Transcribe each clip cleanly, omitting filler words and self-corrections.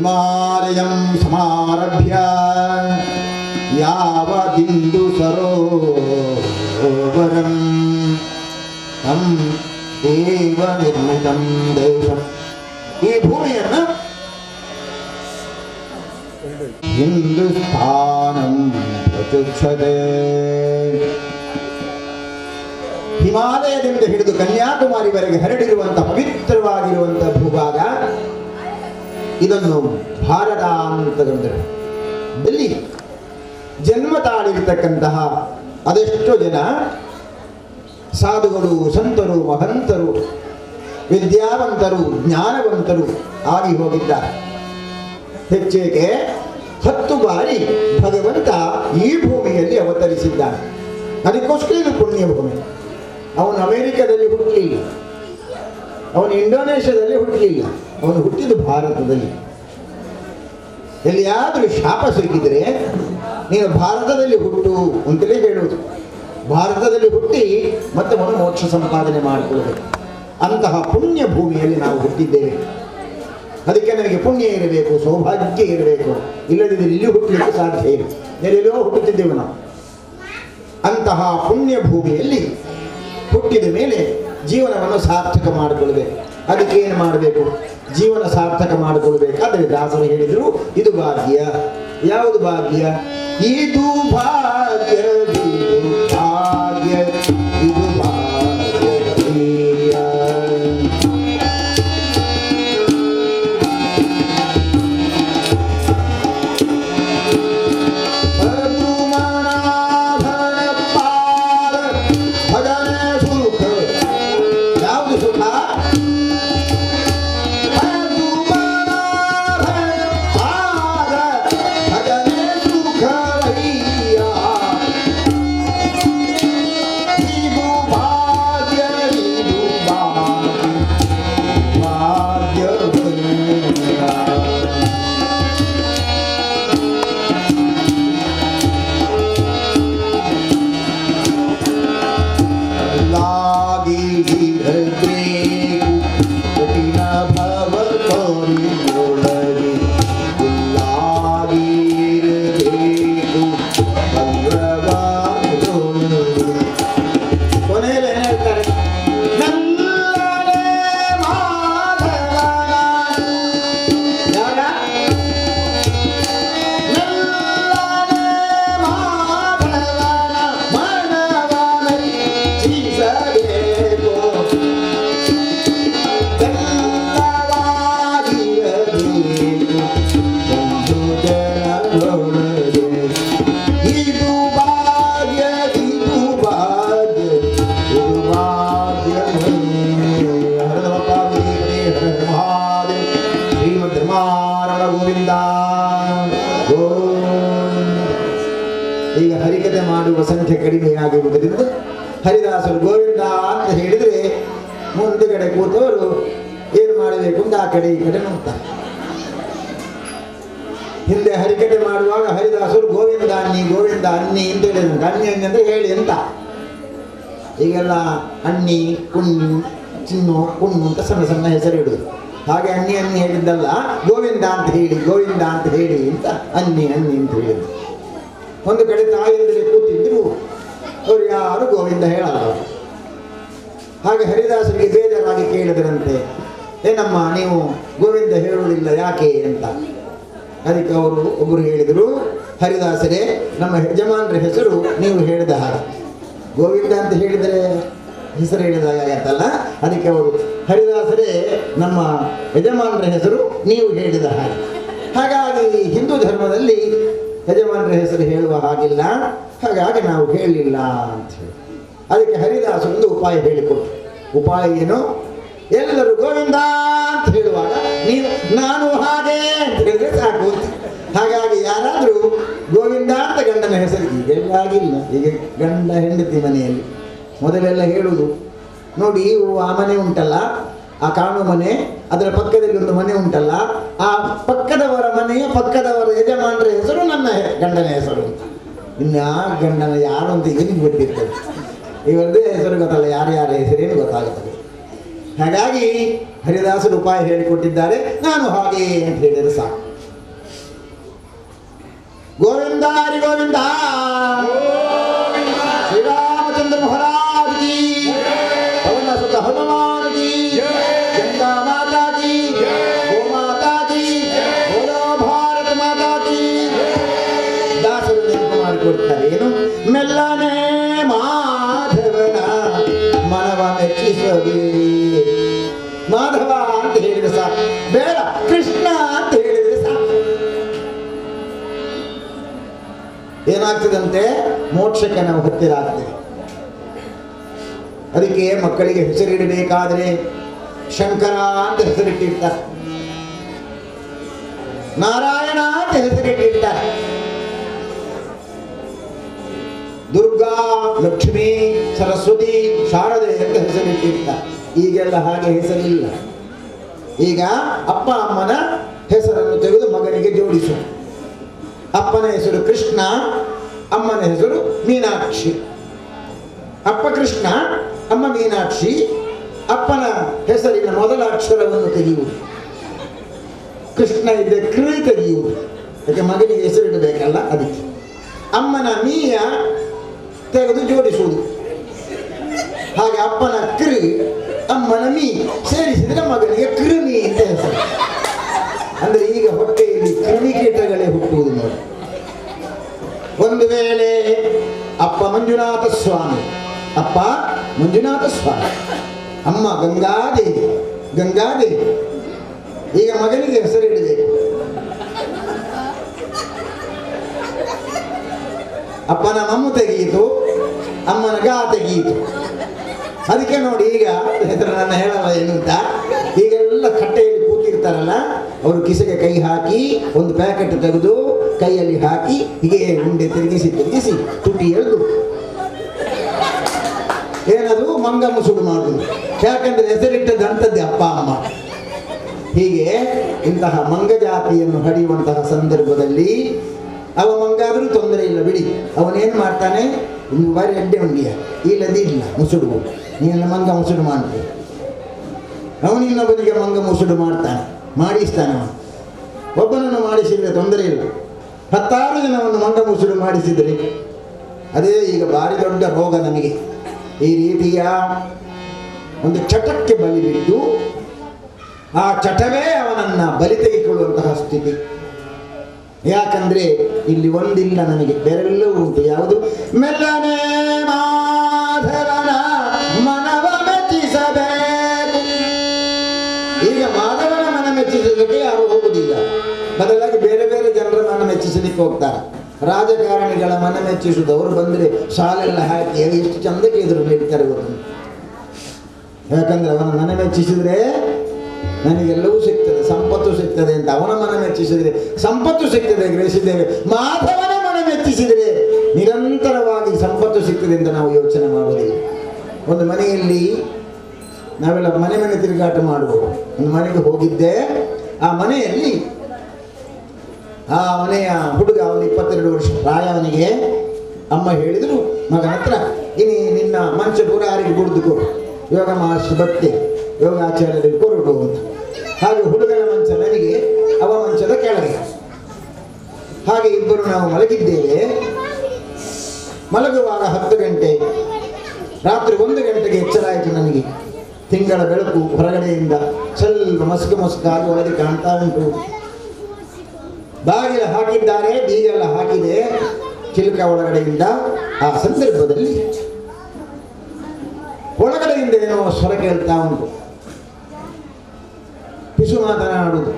ಹಿಮಾಲಯಂ ಸಮಾರಭ್ಯ ಯಾವದಿಂದು ಸರೋವರಂ ತಂ ದೇವ ನಿರ್ಮಿತಂ ದೇಶಂ. ಈ ಭೂಮಿಯನ್ನು ಹಿಂದೂಸ್ಥಾನಂ ಪ್ರಚುಕ್ಷತೆ. ಹಿಮಾಲಯದಿಂದ ಹಿಡಿದು ಕನ್ಯಾಕುಮಾರಿವರೆಗೆ ಹರಡಿರುವಂತಹ ಪವಿತ್ರವಾಗಿರುವಂತಹ ಭೂಭಾಗ ಇದನ್ನು ಭಾರತ ಅಂತ ಕರೆದರು. ಇಲ್ಲಿ ಜನ್ಮ ತಾಳಿರ್ತಕ್ಕಂತಹ ಅದೆಷ್ಟೋ ಜನ ಸಾಧುಗಳು, ಸಂತರು, ಮಹಂತರು, ವಿದ್ಯಾವಂತರು, ಜ್ಞಾನವಂತರು ಆಗಿ ಹೋಗಿದ್ದಾರೆ. ಹೆಚ್ಚೇಕೆ 10 ಬಾರಿ ಭಗವಂತ ಈ ಭೂಮಿಯಲ್ಲಿ ಅವತರಿಸಿದ್ದಾನೆ. ಅದಕ್ಕೋಸ್ಕರ ಇದು ಪುಣ್ಯ ಭೂಮಿ. ಅವನು ಅಮೆರಿಕದಲ್ಲಿ ಹುಟ್ಟಲಿಲ್ಲ, ಅವನು ಇಂಡೋನೇಷ್ಯಾದಲ್ಲಿ ಹುಟ್ಟಲಿಲ್ಲ, ಅವನು ಹುಟ್ಟಿದ ಭಾರತದಲ್ಲಿ. ಎಲ್ಲಿಯಾದರೂ ಶಾಪ ಸಿಕ್ಕಿದರೆ ನೀನು ಭಾರತದಲ್ಲಿ ಹುಟ್ಟು ಅಂತಲೇ ಹೇಳುವುದು. ಭಾರತದಲ್ಲಿ ಹುಟ್ಟಿ ಮತ್ತೆ ಮೋಕ್ಷ ಸಂಪಾದನೆ ಮಾಡಿಕೊಳ್ಳಬೇಕು. ಅಂತಹ ಪುಣ್ಯ ಭೂಮಿಯಲ್ಲಿ ನಾವು ಹುಟ್ಟಿದ್ದೇವೆ. ಅದಕ್ಕೆ ನನಗೆ ಪುಣ್ಯ ಇರಬೇಕು, ಸೌಭಾಗ್ಯ ಇರಬೇಕು. ಇಲ್ಲದಿದ್ದರೆ ಇಲ್ಲಿ ಹುಟ್ಟಲಿಕ್ಕೆ ಸಾಧ್ಯ ಇಲ್ಲ. ಎಲ್ಲೆಲ್ಲೋ ಹುಟ್ಟುತ್ತಿದ್ದೇವೆ ನಾವು. ಅಂತಹ ಪುಣ್ಯ ಭೂಮಿಯಲ್ಲಿ ಹುಟ್ಟಿದ ಮೇಲೆ ಜೀವನವನ್ನು ಸಾರ್ಥಕ ಮಾಡಿಕೊಳ್ಬೇಕು. ಅದಕ್ಕೆ ಏನು ಮಾಡಬೇಕು? ಜೀವನ ಸಾರ್ಥಕ ಮಾಡಿಕೊಳ್ಬೇಕಾದ್ರೆ ದಾಸರು ಹೇಳಿದರು, ಇದು ಭಾಗ್ಯ. ಯಾವುದು ಭಾಗ್ಯ? ಇದು ಭಾಗ್ಯ, ಇದು ಭಾಗ್ಯ, ಇದು ಭಾಗ್ಯ. ಈಗ ಹರಿಕತೆ ಮಾಡುವ ಸಂಖ್ಯೆ ಕಡಿಮೆಯಾಗಿರುವುದರಿಂದ ಹರಿದಾಸರು ಗೋವಿಂದ ಅಂತ ಹೇಳಿದರೆ ಮುಂದುಗಡೆ ಕೂತವರು ಏನು ಮಾಡಬೇಕು ಅಂತ ಆ ಕಡೆ ಈ ಕಡೆ ನೋಡ್ತಾರೆ. ಹಿಂದೆ ಹರಿಕತೆ ಮಾಡುವಾಗ ಹರಿದಾಸರು ಗೋವಿಂದ ಅನ್ನಿ, ಗೋವಿಂದ ಅನ್ನಿ ಅಂತ ಹೇಳಿದ್ರು. ಅನ್ನಿ ಅನ್ನಿ ಅಂದರೆ ಹೇಳಿ ಅಂತ. ಈಗೆಲ್ಲ ಅನ್ನಿ, ಕುಣ್ಣು, ಚಿನ್ನು, ಕುಣ್ಣು ಅಂತ ಸಣ್ಣ ಸಣ್ಣ ಹೆಸರು ಇಡುದು. ಹಾಗೆ ಅನ್ನಿ ಅನ್ನಿ ಹೇಳಿದ್ದಲ್ಲ, ಗೋವಿಂದ ಅಂತ ಹೇಳಿ, ಗೋವಿಂದ ಅಂತ ಹೇಳಿ ಅಂತ ಅನ್ನಿ ಅನ್ನಿ ಅಂತ ಹೇಳಿದ್ರು. ಒಂದು ಕಡೆ ತಾಯಿಯಂದರೆ ಕೂತಿದ್ರು, ಅವರು ಯಾರು ಗೋವಿಂದ ಹೇಳಲ್ಲ. ಹಾಗೆ ಹರಿದಾಸರಿಗೆ ಬೇಜಾರಾಗಿ ಕೇಳಿದ್ರಂತೆ, ಏನಮ್ಮ ನೀವು ಗೋವಿಂದ ಹೇಳುವುದಿಲ್ಲ ಯಾಕೆ ಅಂತ. ಅದಕ್ಕೆ ಅವರು ಒಬ್ಬರು ಹೇಳಿದರು, ಹರಿದಾಸರೇ, ನಮ್ಮ ಯಜಮಾನರ ಹೆಸರು ನೀವು ಹೇಳಿದ ಹಾಗೆ. ಗೋವಿಂದ ಅಂತ ಹೇಳಿದರೆ ಹೆಸರು ಹೇಳಿದಾಗತ್ತಲ್ಲ. ಅದಕ್ಕೆ ಅವರು, ಹರಿದಾಸರೇ, ನಮ್ಮ ಯಜಮಾನರ ಹೆಸರು ನೀವು ಹೇಳಿದ ಹಾಗೆ. ಹಾಗಾಗಿ ಹಿಂದೂ ಧರ್ಮದಲ್ಲಿ ಯಜಮಾನರ ಹೆಸರು ಹೇಳುವ ಹಾಗಿಲ್ಲ, ಹಾಗಾಗಿ ನಾವು ಹೇಳಲಿಲ್ಲ ಅಂತ ಹೇಳಿ. ಅದಕ್ಕೆ ಹರಿದಾಸರೊಂದು ಉಪಾಯ ಹೇಳಿಕೊಟ್ರು. ಉಪಾಯ ಏನು? ಎಲ್ಲರೂ ಗೋವಿಂದ ಅಂತ ಹೇಳುವಾಗ ನೀವು ನಾನು ಹಾಗೆ ಅಂತ ಹೇಳಿದ್ರೆ ಸಾಕು. ಹಾಗಾಗಿ ಯಾರಾದರೂ ಗೋವಿಂದ ಅಂತ ಗಂಡನ ಹೆಸರು ಈಗೆಲ್ಲ ಆಗಿಲ್ಲ. ಈಗ ಗಂಡ ಹೆಂಡತಿ ಮನೆಯಲ್ಲಿ ಮೊದಲೆಲ್ಲ ಹೇಳುವುದು ನೋಡಿ, ಆ ಮನೆ ಉಂಟಲ್ಲ, ಆ ಕಾಣು ಮನೆ, ಅದರ ಪಕ್ಕದಲ್ಲಿ ಒಂದು ಮನೆ ಉಂಟಲ್ಲ, ಆ ಪಕ್ಕದವರ ಮನೆಯ ಪಕ್ಕದವರ ಯಜಮಾನರ ಹೆಸರು ನನ್ನ ಗಂಡನ ಹೆಸರು. ಇನ್ನು ಆ ಗಂಡನ ಯಾರು ಅಂತ ಏನು ಗೊತ್ತಿರ್ತದೆ, ಇವರದೇ ಹೆಸರು ಗೊತ್ತಲ್ಲ, ಯಾರ್ಯಾರ ಹೆಸರೇನು ಗೊತ್ತಾಗುತ್ತದೆ. ಹಾಗಾಗಿ ಹರಿದಾಸರು ಉಪಾಯ ಹೇಳಿಕೊಟ್ಟಿದ್ದಾರೆ, ನಾನು ಹಾಗೆ ಅಂತ ಹೇಳಿದರೆ ಸಾಕು. ಗೋವಿಂದ ಶ್ರೀರಾಮಚಂದ್ರ ಮಹಾರಾಜ್ ಕಿ ಪವನ ಸುತ ಹನುಮಾನ್ ಕಿ ಗಂಗಾ ಮಾತಾ ಕಿ ಗೋ ಮಾತಾ ಕಿ ಬೋಲೋ ಭಾರತ ಮಾತಾ ಕಿ. ದಾಸರು ನೆನಪು ಮಾಡಿಕೊಡ್ತಾರೆ ಏನು? ಮೆಲ್ಲನೆ ಮಾಧವನ ಮನವ ಮೆಚ್ಚಿಸಬೇ. ಮಾಧವ ಅಂತ ಹೇಳಿದ್ರೆ ಸಾಕು, ಬೇಡ ಕೃಷ್ಣ ಅಂತ ಹೇಳಿದ್ರೆ ಸಾಕು. ಏನಾಗ್ತದಂತೆ? ಮೋಕ್ಷಕ್ಕೆ ನಾವು ಹತ್ತಿರ ಆಗ್ತೇವೆ. ಅದಕ್ಕೆ ಮಕ್ಕಳಿಗೆ ಹೆಸರಿಡಬೇಕಾದ್ರೆ ಶಂಕರ ಅಂತ ಹೆಸರಿಟ್ಟಿರ್ತಾರೆ, ನಾರಾಯಣ ಅಂತ ಹೆಸರಿಟ್ಟಿರ್ತಾರೆ, ದುರ್ಗಾ, ಲಕ್ಷ್ಮೀ, ಸರಸ್ವತಿ, ಶಾರದೆ ಅಂತ ಹೆಸರಿಟ್ಟಿರ್ತಾರೆ. ಈಗೆಲ್ಲ ಹಾಗೆ ಹೆಸರಿಲ್ಲ. ಈಗ ಅಪ್ಪ ಅಮ್ಮನ ಹೆಸರನ್ನು ತೆಗೆದು ಮಗನಿಗೆ ಜೋಡಿಸು. ಅಪ್ಪನ ಹೆಸರು ಕೃಷ್ಣ, ಅಮ್ಮನ ಹೆಸರು ಮೀನಾಕ್ಷಿ. ಅಪ್ಪ ಕೃಷ್ಣ, ಅಮ್ಮ ಮೀನಾಕ್ಷಿ. ಅಪ್ಪನ ಹೆಸರಿನ ಮೊದಲ ಅಕ್ಷರವನ್ನು ತೆಗೆಯುವುದು, ಕೃಷ್ಣ ಇದ್ದ ಕೃ ತೆಗೆಯುವುದು. ಯಾಕೆ ಮಗನಿಗೆ ಹೆಸರಿಡಬೇಕಲ್ಲ, ಅದಕ್ಕೆ. ಅಮ್ಮನ ಮೀಯ ತೆಗೆದು ಜೋಡಿಸುವುದು. ಹಾಗೆ ಅಪ್ಪನ ಕೃ, ಅಮ್ಮನ ಮೀ ಸೇರಿಸಿದ್ರೆ ಮಗನಿಗೆ ಕೃಮಿ ಅಂತ ಹೆಸರು. ಅಂದ್ರೆ ಈಗ ಹೊಟ್ಟೆಯಲ್ಲಿ ಕ್ರಿಮಿಕೀಟಗಳೇ ಹುಟ್ಟುವುದು ನೋಡಿ. ಒಂದು ವೇಳೆ ಅಪ್ಪ ಮಂಜುನಾಥ ಸ್ವಾಮಿ, ಅಪ್ಪ ಮಂಜುನಾಥ ಸ್ವಾಮಿ, ಅಮ್ಮ ಗಂಗಾದೇವಿ, ಗಂಗಾದೇವಿ. ಈಗ ಮಗನಿಗೆ ಹೆಸರಿಡಬೇಕು. ಅಪ್ಪನ ಮಮ್ಮು ತೆಗೆಯಿತು, ಅಮ್ಮನ ಗಾ ತೆಗೆಯಿತು. ಅದಕ್ಕೆ ನೋಡಿ, ಈಗ ಹೆಸರು ನನ್ನ ಹೇಳಲ್ಲ ಏನು ಅಂತ. ಈಗೆಲ್ಲ ಕಟ್ಟೆಯಲ್ಲಿ ಕೂತಿರ್ತಾರಲ್ಲ, ಅವರು ಕಿಸೆಗೆ ಕೈ ಹಾಕಿ ಒಂದು ಪ್ಯಾಕೆಟ್ ತೆಗೆದು ಕೈಯಲ್ಲಿ ಹಾಕಿ ಹೀಗೆ ಉಂಡೆ ತಿರುಗಿಸಿ ತಿರುಗಿಸಿ ತುಟಿ ಎಳೆದು ಏನದು ಮಂಗ ಮುಸುಡು ಮಾಡುವುದು. ಯಾಕಂದ್ರೆ ಹೆಸರಿಟ್ಟದಂಥದ್ದೇ ಅಪ್ಪ ಅಮ್ಮ. ಹೀಗೆ ಇಂತಹ ಮಂಗ ಜಾತಿಯನ್ನು ಹಡಿಯುವಂತಹ ಸಂದರ್ಭದಲ್ಲಿ ಅವ ಮಂಗಾದರೂ ತೊಂದರೆ ಇಲ್ಲ ಬಿಡಿ. ಅವನೇನು ಮಾಡ್ತಾನೆ? ಒಂದು ಬಾರಿ ಅಡ್ಡೆ ಉಂಡಿಯ ಇಲ್ಲದಿಲ್ಲ ಮುಸುಡು, ನೀನೆಲ್ಲ ಮಂಗ ಮುಸುಡು ಮಾಡ್ತೀವಿ. ಅವನಿನ್ನೊಬ್ಬನಿಗೆ ಮಂಗ ಮುಸುಡು ಮಾಡ್ತಾನೆ, ಮಾಡಿಸ್ತಾನೆ. ಅವನು ಒಬ್ಬನನ್ನು ಮಾಡಿಸಿದರೆ ತೊಂದರೆ ಇಲ್ಲ, 10 ಜನವನ್ನು ಮಂಗ ಮುಸುಡು ಮಾಡಿಸಿದರೆ ಅದೇ ಈಗ ಭಾರಿ ದೊಡ್ಡ ರೋಗ ನಮಗೆ. ಈ ರೀತಿಯ ಒಂದು ಚಟಕ್ಕೆ ಬಲಿ ಬಿದ್ದು ಆ ಚಟವೇ ಅವನನ್ನು ಬಲಿ ತೆಗೆದುಕೊಳ್ಳುವಂತಹ ಸ್ಥಿತಿ. ಯಾಕಂದ್ರೆ ಇಲ್ಲಿ ಒಂದಿಲ್ಲ ನಮಗೆ, ಬೇರೆಲ್ಲವೂ ಉಂಟು. ಯಾವುದು? ಮೆಲ್ಲನೆ ಮಾಧವನ ಮನವ ಮೆಚ್ಚಿಸಬೇಕು. ಈಗ ಮಾಧವನ ಮನ ಮೆಚ್ಚಿಸಲಿಕ್ಕೆ ಯಾರು ಹೋಗುವುದಿಲ್ಲ, ಬದಲಾಗಿ ಬೇರೆ ಬೇರೆ ಜನರ ಮನ ಮೆಚ್ಚಿಸಲಿಕ್ಕೆ ಹೋಗ್ತಾರೆ. ರಾಜಕಾರಣಿಗಳ ಮನ ಮೆಚ್ಚಿಸುವುದು, ಅವರು ಬಂದರೆ ಶಾಲೆಲ್ಲ ಹಾಕಿ ಎಷ್ಟು ಚಂದಕ್ಕೆ ಎದುರು ನೀಡ್ತಾರೆ ಗೊತ್ತು. ಯಾಕಂದ್ರೆ ಅವನ ಮನ ಮೆಚ್ಚಿಸಿದ್ರೆ ನನಗೆಲ್ಲವೂ ಸಿಗ್ತದೆ, ಸಂಪತ್ತು ಸಿಗ್ತದೆ ಅಂತ. ಅವನ ಮನ ಮೆಚ್ಚಿಸಿದರೆ ಸಂಪತ್ತು ಸಿಗ್ತದೆ, ಗ್ರಹಿಸಿದ್ದೇವೆ. ಮಾಧವನ ಮನ ಮೆಚ್ಚಿಸಿದರೆ ನಿರಂತರವಾಗಿ ಸಂಪತ್ತು ಸಿಗ್ತದೆ ಅಂತ ನಾವು ಯೋಚನೆ ಮಾಡುವುದಿಲ್ಲ. ಒಂದು ಮನೆಯಲ್ಲಿ ನಾವೆಲ್ಲ ಮನೆ ಮನೆ ತಿರುಗಾಟ ಮಾಡುವುದು. ಒಂದು ಮನೆಗೆ ಹೋಗಿದ್ದೆ, ಆ ಮನೆಯಲ್ಲಿ ಆ ಮನೆಯ ಹುಡುಗ, ಅವನು 22 ವರ್ಷ ಪ್ರಾಯ ಅವನಿಗೆ. ಅಮ್ಮ ಹೇಳಿದರು ಮಗನ ಹತ್ರ, ಇನಿ ನಿನ್ನ ಮಂಚ ಪೂರ ಯಾರಿಗೆ ಗುಡ್ದುಕೋ, ಯೋಗ ಮಾಸ್ಟರ್ ಬತ್ತೆ ಯೋಗಾಚಾರ್ಯರಿಗೆ ಕೊರಡು ಅಂತ. ಹಾಗೆ ಹುಡುಗನ ಮಂಚ ನನಗೆ, ಅವ ಮಂಚದ ಕೆಳಗೆ. ಹಾಗೆ ಇಬ್ಬರು ನಾವು ಮಲಗಿದ್ದೇವೆ. ಮಲಗುವಾಗ 10 ಗಂಟೆ, ರಾತ್ರಿ 1 ಗಂಟೆಗೆ ಎಚ್ಚರ ಆಯಿತು ನನಗೆ. ತಿಂಗಳ ಬೆಳಕು ಹೊರಗಡೆಯಿಂದ ಸ್ವಲ್ಪ ಮಸುಕಾಗಿ ಒಳಗೆ ಕಾಣ್ತಾ ಉಂಟು. ಬಾಗಿಲ ಹಾಕಿದ್ದಾರೆ, ಬೀಗೆಲ್ಲ ಹಾಕಿದೆ ಚಿಲಕ ಒಳಗಡೆಯಿಂದ. ಆ ಸಂದರ್ಭದಲ್ಲಿ ಒಳಗಡೆಯಿಂದ ಏನೋ ಸ್ವರ ಕೇಳ್ತಾ ಉಂಟು. ಪಿಸು ಮಾತನಾಡುವುದು,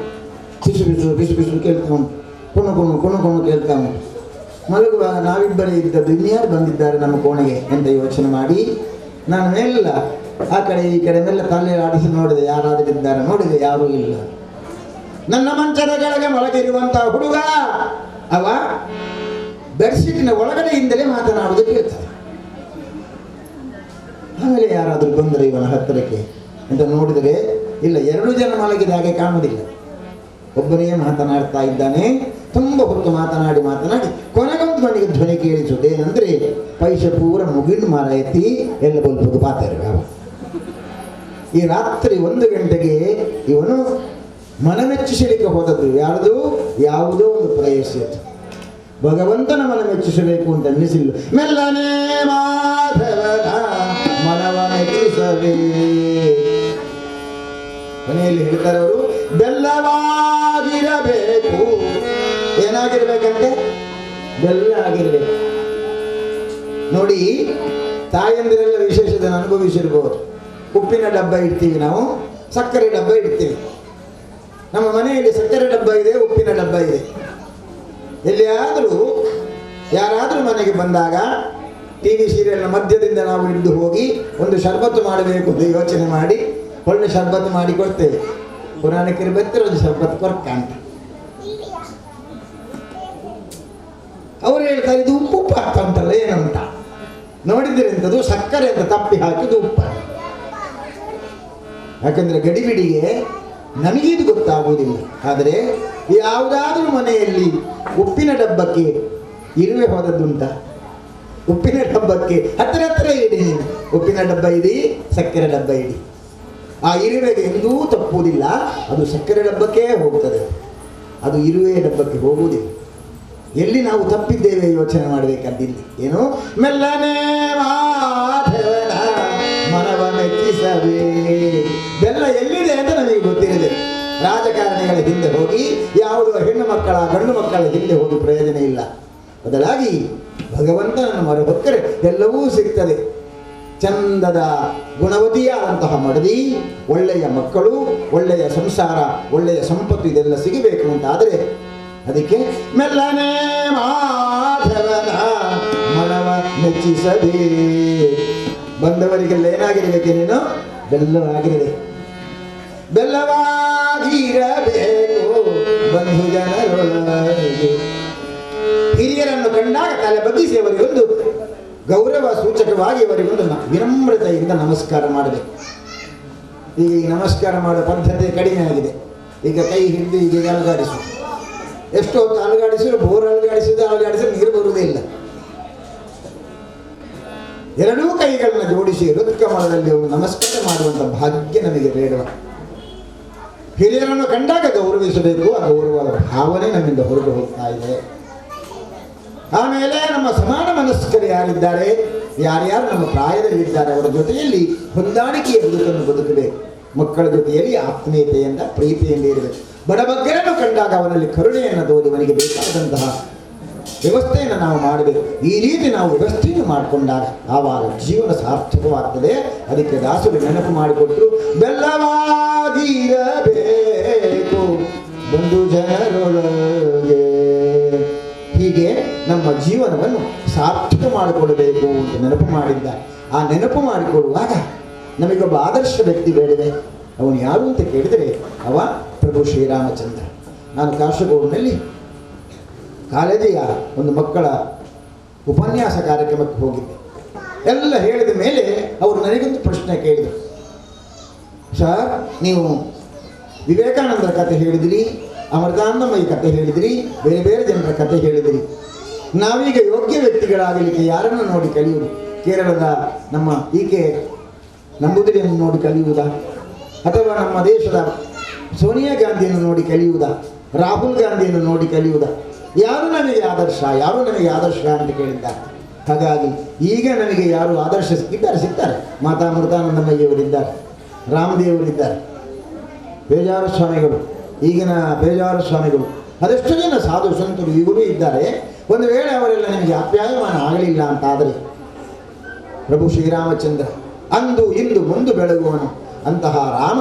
ಪಿಸು ಪಿಸು ಪಿಸು ಪಿಸು ಕೇಳ್ತಾ ಉಂಟು, ಕುಣು ಕೇಳ್ತಾ ಉಂಟು. ಮಲಗುವಾಗ ನಾವಿಬ್ಬರೇ ಇದ್ದದ್ದು, ಇನ್ಯಾರು ಬಂದಿದ್ದಾರೆ ನಮ್ಮ ಕೋಣೆಗೆ ಅಂತ ಯೋಚನೆ ಮಾಡಿ ನಾನು ಮೆಲ್ಲ ಆ ಕಡೆ ಈ ಕಡೆ ಮೆಲ್ಲ ತಲೆ ಆಡಿಸಿ ನೋಡಿದೆ, ಯಾರಾದರೂ ಇದ್ದಾರೆ. ನೋಡಿದೆ, ಯಾರೂ ಇಲ್ಲ. ನನ್ನ ಮಂಚದ ಕೆಳಗೆ ಮಲಗಿರುವಂತಹ ಹುಡುಗ ಅವ ಬೆಡ್ಶೀಟಿನ ಒಳಗಡೆಯಿಂದಲೇ ಮಾತನಾಡುವುದು ಕೇಳ್ತಾರೆ. ಆಮೇಲೆ ಯಾರಾದರೂ ಬಂದರೆ ಇವನ ಹತ್ತಿರಕ್ಕೆ ಅಂತ ನೋಡಿದರೆ ಇಲ್ಲ, 2 ಜನ ಮಲಗಿದ ಹಾಗೆ ಕಾಣುವುದಿಲ್ಲ. ಒಬ್ಬನೇ ಮಾತನಾಡ್ತಾ ಇದ್ದಾನೆ. ತುಂಬ ಹೊತ್ತು ಮಾತನಾಡಿ ಕೊನೆಗೊಂದು ಮನೆಗೆ ಧ್ವನಿ ಕೇಳಿಸುವುದೇನೆಂದ್ರೆ, ಪೈಸೆ ಪೂರ ಮುಗಿಂಡು ಮರ ಎತ್ತಿ ಎಲ್ಲ ಬಲ್ಪದು ಪಾತಾರೆ. ಈ ರಾತ್ರಿ 1 ಗಂಟೆಗೆ ಇವನು ಮನಮೆಚ್ಚಿಸಲಿಕ್ಕೆ ಹೋದದ್ದು. ಯಾವುದೋ ಒಂದು ಪ್ರಯತ್ನ. ಭಗವಂತನ ಮನ ಮೆಚ್ಚಿಸಬೇಕು ಅಂತ ಅನ್ನಿಸಿಲ್ಲ. ಮೆಲ್ಲನೆ ಮಾಧವನ ಮನವ ಮೆಚ್ಚಿಸಬೇ. ಕೊನೆಯಲ್ಲಿ ಹೇಳ್ತಾರೆ ಅವರು, ಬೆಲ್ಲವಾಗಿರಬೇಕು. ಏನಾಗಿರ್ಬೇಕಂತೆ? ಬೆಲ್ಲ ಆಗಿರ್ಬೇಕು. ನೋಡಿ, ತಾಯಂದಿರೆಲ್ಲ ವಿಶೇಷದ ಅನುಭವಿಸಿರ್ಬೋದು. ಉಪ್ಪಿನ ಡಬ್ಬ ಇಡ್ತೀವಿ ನಾವು, ಸಕ್ಕರೆ ಡಬ್ಬ ಇಡ್ತೀವಿ. ನಮ್ಮ ಮನೆಯಲ್ಲಿ ಸಕ್ಕರೆ ಡಬ್ಬ ಇದೆ, ಉಪ್ಪಿನ ಡಬ್ಬ ಇದೆ. ಎಲ್ಲಿಯಾದರೂ ಯಾರಾದರೂ ಮನೆಗೆ ಬಂದಾಗ TV ಸೀರಿಯಲ್ನ ಮಧ್ಯದಿಂದ ನಾವು ಹಿಡಿದು ಹೋಗಿ ಒಂದು ಶರ್ಬತ್ತು ಮಾಡಬೇಕು ಅಂತ ಯೋಚನೆ ಮಾಡಿ ಒಳ್ಳೆ ಶರ್ಬತ್ತು ಮಾಡಿ ಕೊಡ್ತೇವೆ. ಪುರಾಣಕ್ಕೆ ಬರ್ತಾರೆ ಒಂದು ಶರ್ಬತ್ತು ಕೊರಕ ಅಂತ. ಅವರು ಹೇಳ್ತಾರೆ, ಇದು ಉಪ್ಪು ಆಗ್ತಾ ಉಂಟಲ್ಲ ಏನಂತ. ನೋಡಿದ್ರೆ ಎಂಥದ್ದು ಸಕ್ಕರೆ ಅಂತ ತಪ್ಪಿ ಹಾಕಿದ್ದು ಉಪ್ಪ. ಯಾಕಂದ್ರೆ ಗಡಿಬಿಡಿಗೆ ನಮಗಿದು ಗೊತ್ತಾಗುವುದಿಲ್ಲ. ಆದರೆ ಯಾವುದಾದ್ರೂ ಮನೆಯಲ್ಲಿ ಉಪ್ಪಿನ ಡಬ್ಬಕ್ಕೆ ಇರುವೆ ಹೋದದ್ದುಂಟ? ಉಪ್ಪಿನ ಡಬ್ಬಕ್ಕೆ ಹತ್ತಿರ ಹತ್ತಿರ ಇಡಿ, ಉಪ್ಪಿನ ಡಬ್ಬ ಇಡಿ, ಸಕ್ಕರೆ ಡಬ್ಬ ಇಡಿ. ಆ ಇರುವೆಗೆ ಎಂದೂ ತಪ್ಪುವುದಿಲ್ಲ, ಅದು ಸಕ್ಕರೆ ಡಬ್ಬಕ್ಕೆ ಹೋಗ್ತದೆ, ಅದು ಇರುವೆ ಡಬ್ಬಕ್ಕೆ ಹೋಗುವುದಿಲ್ಲ. ಎಲ್ಲಿ ನಾವು ತಪ್ಪಿದ್ದೇವೆ ಯೋಚನೆ ಮಾಡಬೇಕಾದ್ದಿಲ್ಲಿ. ಏನು? ಮೆಲ್ಲನೆ ಮಾಧವನ ಮನವ ಮೆಚ್ಚಿಸಬೇ. ಬೆಲ್ಲ ಎಲ್ಲಿದೆ ಅಂತ ನಮಗೆ ಗೊತ್ತಿರದೆ ರಾಜಕಾರಣಿಗಳ ಹಿಂದೆ ಹೋಗಿ ಯಾವುದೋ ಹೆಣ್ಣು ಮಕ್ಕಳ ಗಂಡು ಮಕ್ಕಳ ಹಿಂದೆ ಹೋಗಿ ಪ್ರಯೋಜನ ಇಲ್ಲ. ಬದಲಾಗಿ ಭಗವಂತನನ್ನು ಮೊರೆ ಹೊಕ್ಕರೆ ಎಲ್ಲವೂ ಸಿಗ್ತದೆ. ಚಂದದ ಗುಣವತಿಯಾದಂತಹ ಮಡದಿ, ಒಳ್ಳೆಯ ಮಕ್ಕಳು, ಒಳ್ಳೆಯ ಸಂಸಾರ, ಒಳ್ಳೆಯ ಸಂಪತ್ತು ಇದೆಲ್ಲ ಸಿಗಬೇಕು ಅಂತಾದರೆ ಅದಕ್ಕೆ ಮೆಲ್ಲನೆ ಮಾಧವನ ಮನವ ಮೆಚ್ಚಿಸಬೇ. ಬಂದವರಿಗೆಲ್ಲ ಏನಾಗಿರಬೇಕು? ನೀನು ಬೆಲ್ಲವಾಗಿರಬೇಕು. ಬೆಲ್ಲವಾಗಿರಬೇಕು ಬಂಧು ಜನರೊಳಗೆ. ಹಿರಿಯರನ್ನು ಕಂಡಾಗ ತಲೆ ಬಗ್ಗಿಸಿ ಅವರಿಗೊಂದು ಗೌರವ ಸೂಚಕವಾಗಿ ಅವರಿಗೊಂದು ವಿನಮ್ರತೆಯಿಂದ ನಮಸ್ಕಾರ ಮಾಡಬೇಕು. ಈಗ ಈ ನಮಸ್ಕಾರ ಮಾಡೋ ಪದ್ಧತಿ ಕಡಿಮೆ ಆಗಿದೆ. ಈಗ ಕೈ ಹಿಡಿದು ಈಗ ಅಲುಗಾಡಿಸು. ಎಷ್ಟು ಹೊತ್ತು ಅಲುಗಾಡಿಸಿದ್ರು, ಬೋರ್ ಅಲುಗಾಡಿಸಿದ್ರೆ ನೀರು ಬರುವುದೇ ಇಲ್ಲ. ಎರಡೂ ಕೈಗಳನ್ನ ಜೋಡಿಸಿ ಹೃತ್ಕಮಲದಲ್ಲಿ ಒಂದು ನಮಸ್ಕಾರ ಮಾಡುವಂಥ ಭಾಗ್ಯ ನಮಗೆ ಬೇಡವ. ಹಿರಿಯರನ್ನು ಕಂಡಾಗ ಗೌರವಿಸಬೇಕು. ಆ ಗೌರವದ ಭಾವನೆ ನಮ್ಮಿಂದ ಹೊರಟು ಹೋಗ್ತಾ ಇದೆ. ಆಮೇಲೆ ನಮ್ಮ ಸಮಾನ ಮನಸ್ಕರು ಯಾರಿದ್ದಾರೆ, ಯಾರ್ಯಾರು ನಮ್ಮ ಪ್ರಾಯದಲ್ಲಿದ್ದಾರೆ, ಅವರ ಜೊತೆಯಲ್ಲಿ ಹೊಂದಾಣಿಕೆಯ ಬದುಕನ್ನು ಬದುಕಬೇಕು. ಮಕ್ಕಳ ಜೊತೆಯಲ್ಲಿ ಆತ್ಮೀಯತೆಯಿಂದ ಪ್ರೀತಿಯಿಂದ ಇರಬೇಕು. ಬಡಬಗ್ಗರನ್ನು ಕಂಡಾಗ ಅವನಲ್ಲಿ ಕರುಣೆಯನ್ನು ತೋರಿ ಅವನಿಗೆ ಬೇಕಾದಂತಹ ವ್ಯವಸ್ಥೆಯನ್ನು ನಾವು ಮಾಡಬೇಕು. ಈ ರೀತಿ ನಾವು ವ್ಯವಸ್ಥೆಯನ್ನು ಮಾಡಿಕೊಂಡಾಗ ಆವಾಗ ಜೀವನ ಸಾರ್ಥಕವಾಗ್ತದೆ. ಅದಕ್ಕೆ ದಾಸರು ನೆನಪು ಮಾಡಿಕೊಟ್ಟರು, ಬೆಲ್ಲವಾಗಿರಬೇಕು ಬಂಧು ಜನರೊಳಗೆ. ಹೀಗೆ ನಮ್ಮ ಜೀವನವನ್ನು ಸಾರ್ಥಕ ಮಾಡಿಕೊಳ್ಳಬೇಕು ಅಂತ ನೆನಪು ಮಾಡಿದ್ದಾರೆ. ಆ ನೆನಪು ಮಾಡಿಕೊಡುವಾಗ ನಮಗೊಬ್ಬ ಆದರ್ಶ ವ್ಯಕ್ತಿ ಬೇಡವೆ. ಅವನು ಯಾರು ಅಂತ ಕೇಳಿದರೆ ಅವ ಪ್ರಭು ಶ್ರೀರಾಮಚಂದ್ರ. ನಾನು ಕಾಸರಗೋಡಿನಲ್ಲಿ ಕಾಲೇಜಿನ ಒಂದು ಮಕ್ಕಳ ಉಪನ್ಯಾಸ ಕಾರ್ಯಕ್ರಮಕ್ಕೆ ಹೋಗಿದ್ದೆ. ಎಲ್ಲ ಹೇಳಿದ ಮೇಲೆ ಅವರು ನನಗೊಂದು ಪ್ರಶ್ನೆ ಕೇಳಿದರು. ಸರ್, ನೀವು ವಿವೇಕಾನಂದರ ಕಥೆ ಹೇಳಿದಿರಿ, ಅಮೃತಾನಂದಮಯಿ ಕಥೆ ಹೇಳಿದಿರಿ, ಬೇರೆ ಬೇರೆ ಜನರ ಕಥೆ ಹೇಳಿದಿರಿ. ನಾವೀಗ ಯೋಗ್ಯ ವ್ಯಕ್ತಿಗಳಾಗಲಿಕ್ಕೆ ಯಾರನ್ನು ನೋಡಿ ಕಲಿಯುವುದು? ಕೇರಳದ ನಮ್ಮ ಈಕೆ ನಂಬೂದಿರಿಯನ್ನು ನೋಡಿ ಕಲಿಯುವುದಾ? ಅಥವಾ ನಮ್ಮ ದೇಶದ ಸೋನಿಯಾ ಗಾಂಧಿಯನ್ನು ನೋಡಿ ಕಲಿಯುವುದಾ? ರಾಹುಲ್ ಗಾಂಧಿಯನ್ನು ನೋಡಿ ಕಲಿಯುವುದಾ? ಯಾರು ನನಗೆ ಆದರ್ಶ, ಯಾರು ನನಗೆ ಆದರ್ಶ ಅಂತ ಕೇಳಿದ್ದಾರೆ. ಹಾಗಾಗಿ ಈಗ ನನಗೆ ಯಾರು ಆದರ್ಶ ಸಿಗ್ತಾರೆ. ಮಾತಾ ಅಮೃತಾನಂದಮಯ್ಯವರಿದ್ದಾರೆ, ರಾಮದೇವರಿದ್ದಾರೆ, ಬೇಜಾರ ಸ್ವಾಮಿಗಳು, ಈಗಿನ ಬೇಜಾರ ಸ್ವಾಮಿಗಳು, ಅದೆಷ್ಟು ಜನ ಸಾಧು ಸಂತರು ಇವರು ಇದ್ದಾರೆ. ಒಂದು ವೇಳೆ ಅವರೆಲ್ಲ ನಿಮಗೆ ಆಪ್ಯಾಯಮಾನ ಆಗಲಿಲ್ಲ ಅಂತಾದರೆ ಪ್ರಭು ಶ್ರೀರಾಮಚಂದ್ರ ಅಂದು ಇಂದು ಮುಂದು ಬೆಳಗುವನು ಅಂತಹ ರಾಮ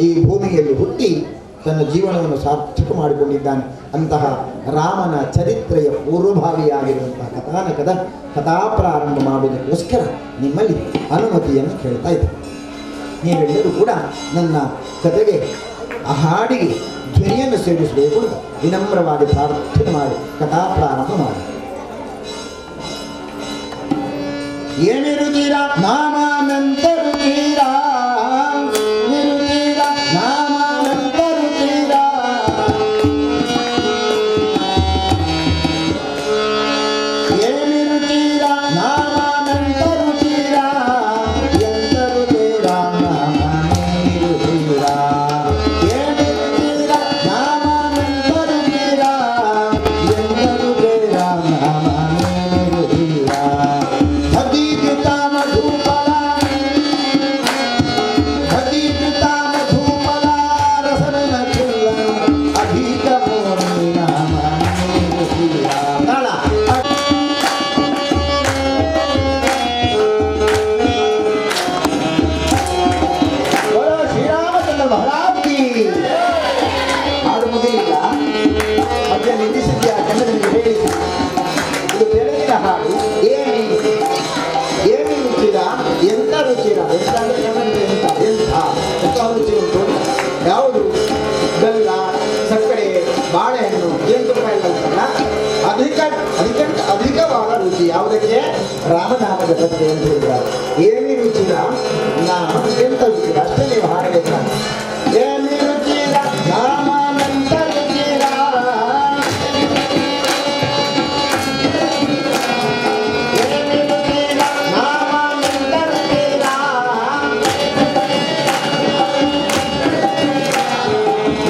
ಈ ಭೂಮಿಯಲ್ಲಿ ಹುಟ್ಟಿ ತನ್ನ ಜೀವನವನ್ನು ಸಾರ್ಥಕ ಮಾಡಿಕೊಂಡಿದ್ದಾನೆ. ಅಂತಹ ರಾಮನ ಚರಿತ್ರೆಯ ಪೂರ್ವಭಾವಿಯಾಗಿರುವಂತಹ ಕಥಾನಕದ ಕಥಾಪ್ರಾರಂಭ ಮಾಡುವುದಕ್ಕೋಸ್ಕರ ನಿಮ್ಮಲ್ಲಿ ಅನುಮತಿಯನ್ನು ಕೇಳ್ತಾ ಇದ್ದೆ. ನೀವೆಲ್ಲರೂ ಕೂಡ ನನ್ನ ಕಥೆಗೆ ಆ ಹಾಡಿಗೆ ಧ್ವನಿಯನ್ನು ಸೇರಿಸಬೇಕು ಅಂತ ವಿನಮ್ರವಾಗಿ ಪ್ರಾರ್ಥನೆ ಮಾಡಿ ಕಥಾ ಪ್ರಾರಂಭ ಮಾಡಿ. ಏನಿರುತ್ತೀರಾ ನಾಮಾನಂತರುತ್ತೀರಾ, ಇರುತ್ತೀರಾ ನಾಮಾನಂತರುತ್ತೀರಾ, ಏನಿರುತ್ತೀರಾ ನಾಮಾನಂತರುತ್ತೀರಾ, ಎಂತರುತ್ತೀರಾ ನಾಮಾನಿರುತ್ತೀರಾ, ಏನಿರುತ್ತೀರಾ ನಾಮಾನಂತರುತ್ತೀರಾ, ಎಂತರುತ್ತೀರಾ ಬಗ್ಗೆ ನಿಲ್ಲಿಸಿದ್ದೆ ಯಾಕಂದ್ರೆ ನಿಮಗೆ ಹೇಳಿ ಇದು ಬೆಳಗಿನ ಹಾಡು. ಏಮಿ ರುಚಿರ, ಎಂತ ರುಚಿರ, ಎಂತ ಅಂದ್ರೆ ಎಂತ ರುಚಿ ಉಂಟು. ಯಾವುದು? ಬೆಲ್ಲ, ಸಕ್ಕರೆ, ಬಾಳೆಹಣ್ಣು, ಜೇನುತುಪ್ಪ ಎಲ್ಲ ಅಧಿಕವಾದ ರುಚಿ. ಯಾವುದಕ್ಕೆ? ರಾಮನಾಮದ ಬಗ್ಗೆ ಅಂತ ಹೇಳಿದ್ದಾರೆ. ಏಮಿ ರುಚಿರ ನಾಮ ಎಂತ ರುಚಿರ, ಅಷ್ಟೇ ನೀವು ಹಾಡಬೇಕಾಗ. ಏಮಿ ರುಚಿರ ನಾಮ ಎಂತ ರುಚಿರ, ಏಮಿ ರುಚಿರ ನಾಮ ಎಂತ ರುಚಿರ,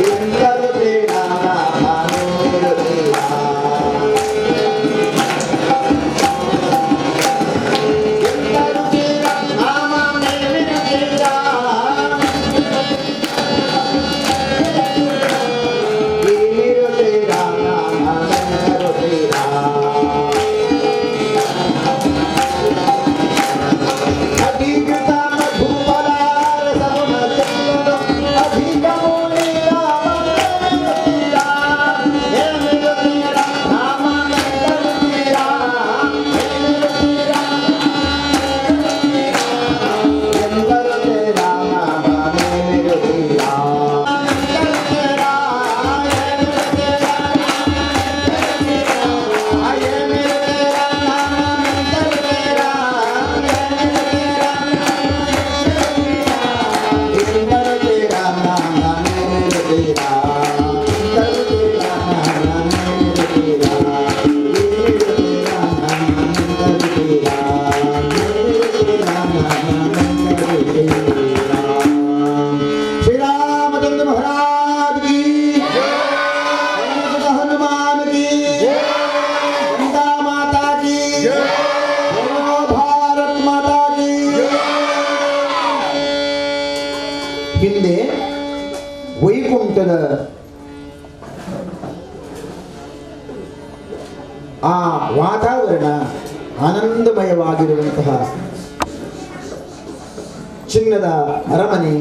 ಎಂತ ರುಚಿರ ಹಿಂದೆ ವೈಕುಂಠದ ಆ ವಾತಾವರಣ ಆನಂದಮಯವಾಗಿರುವಂತಹ ಚಿನ್ನದ ಅರಮನೆ.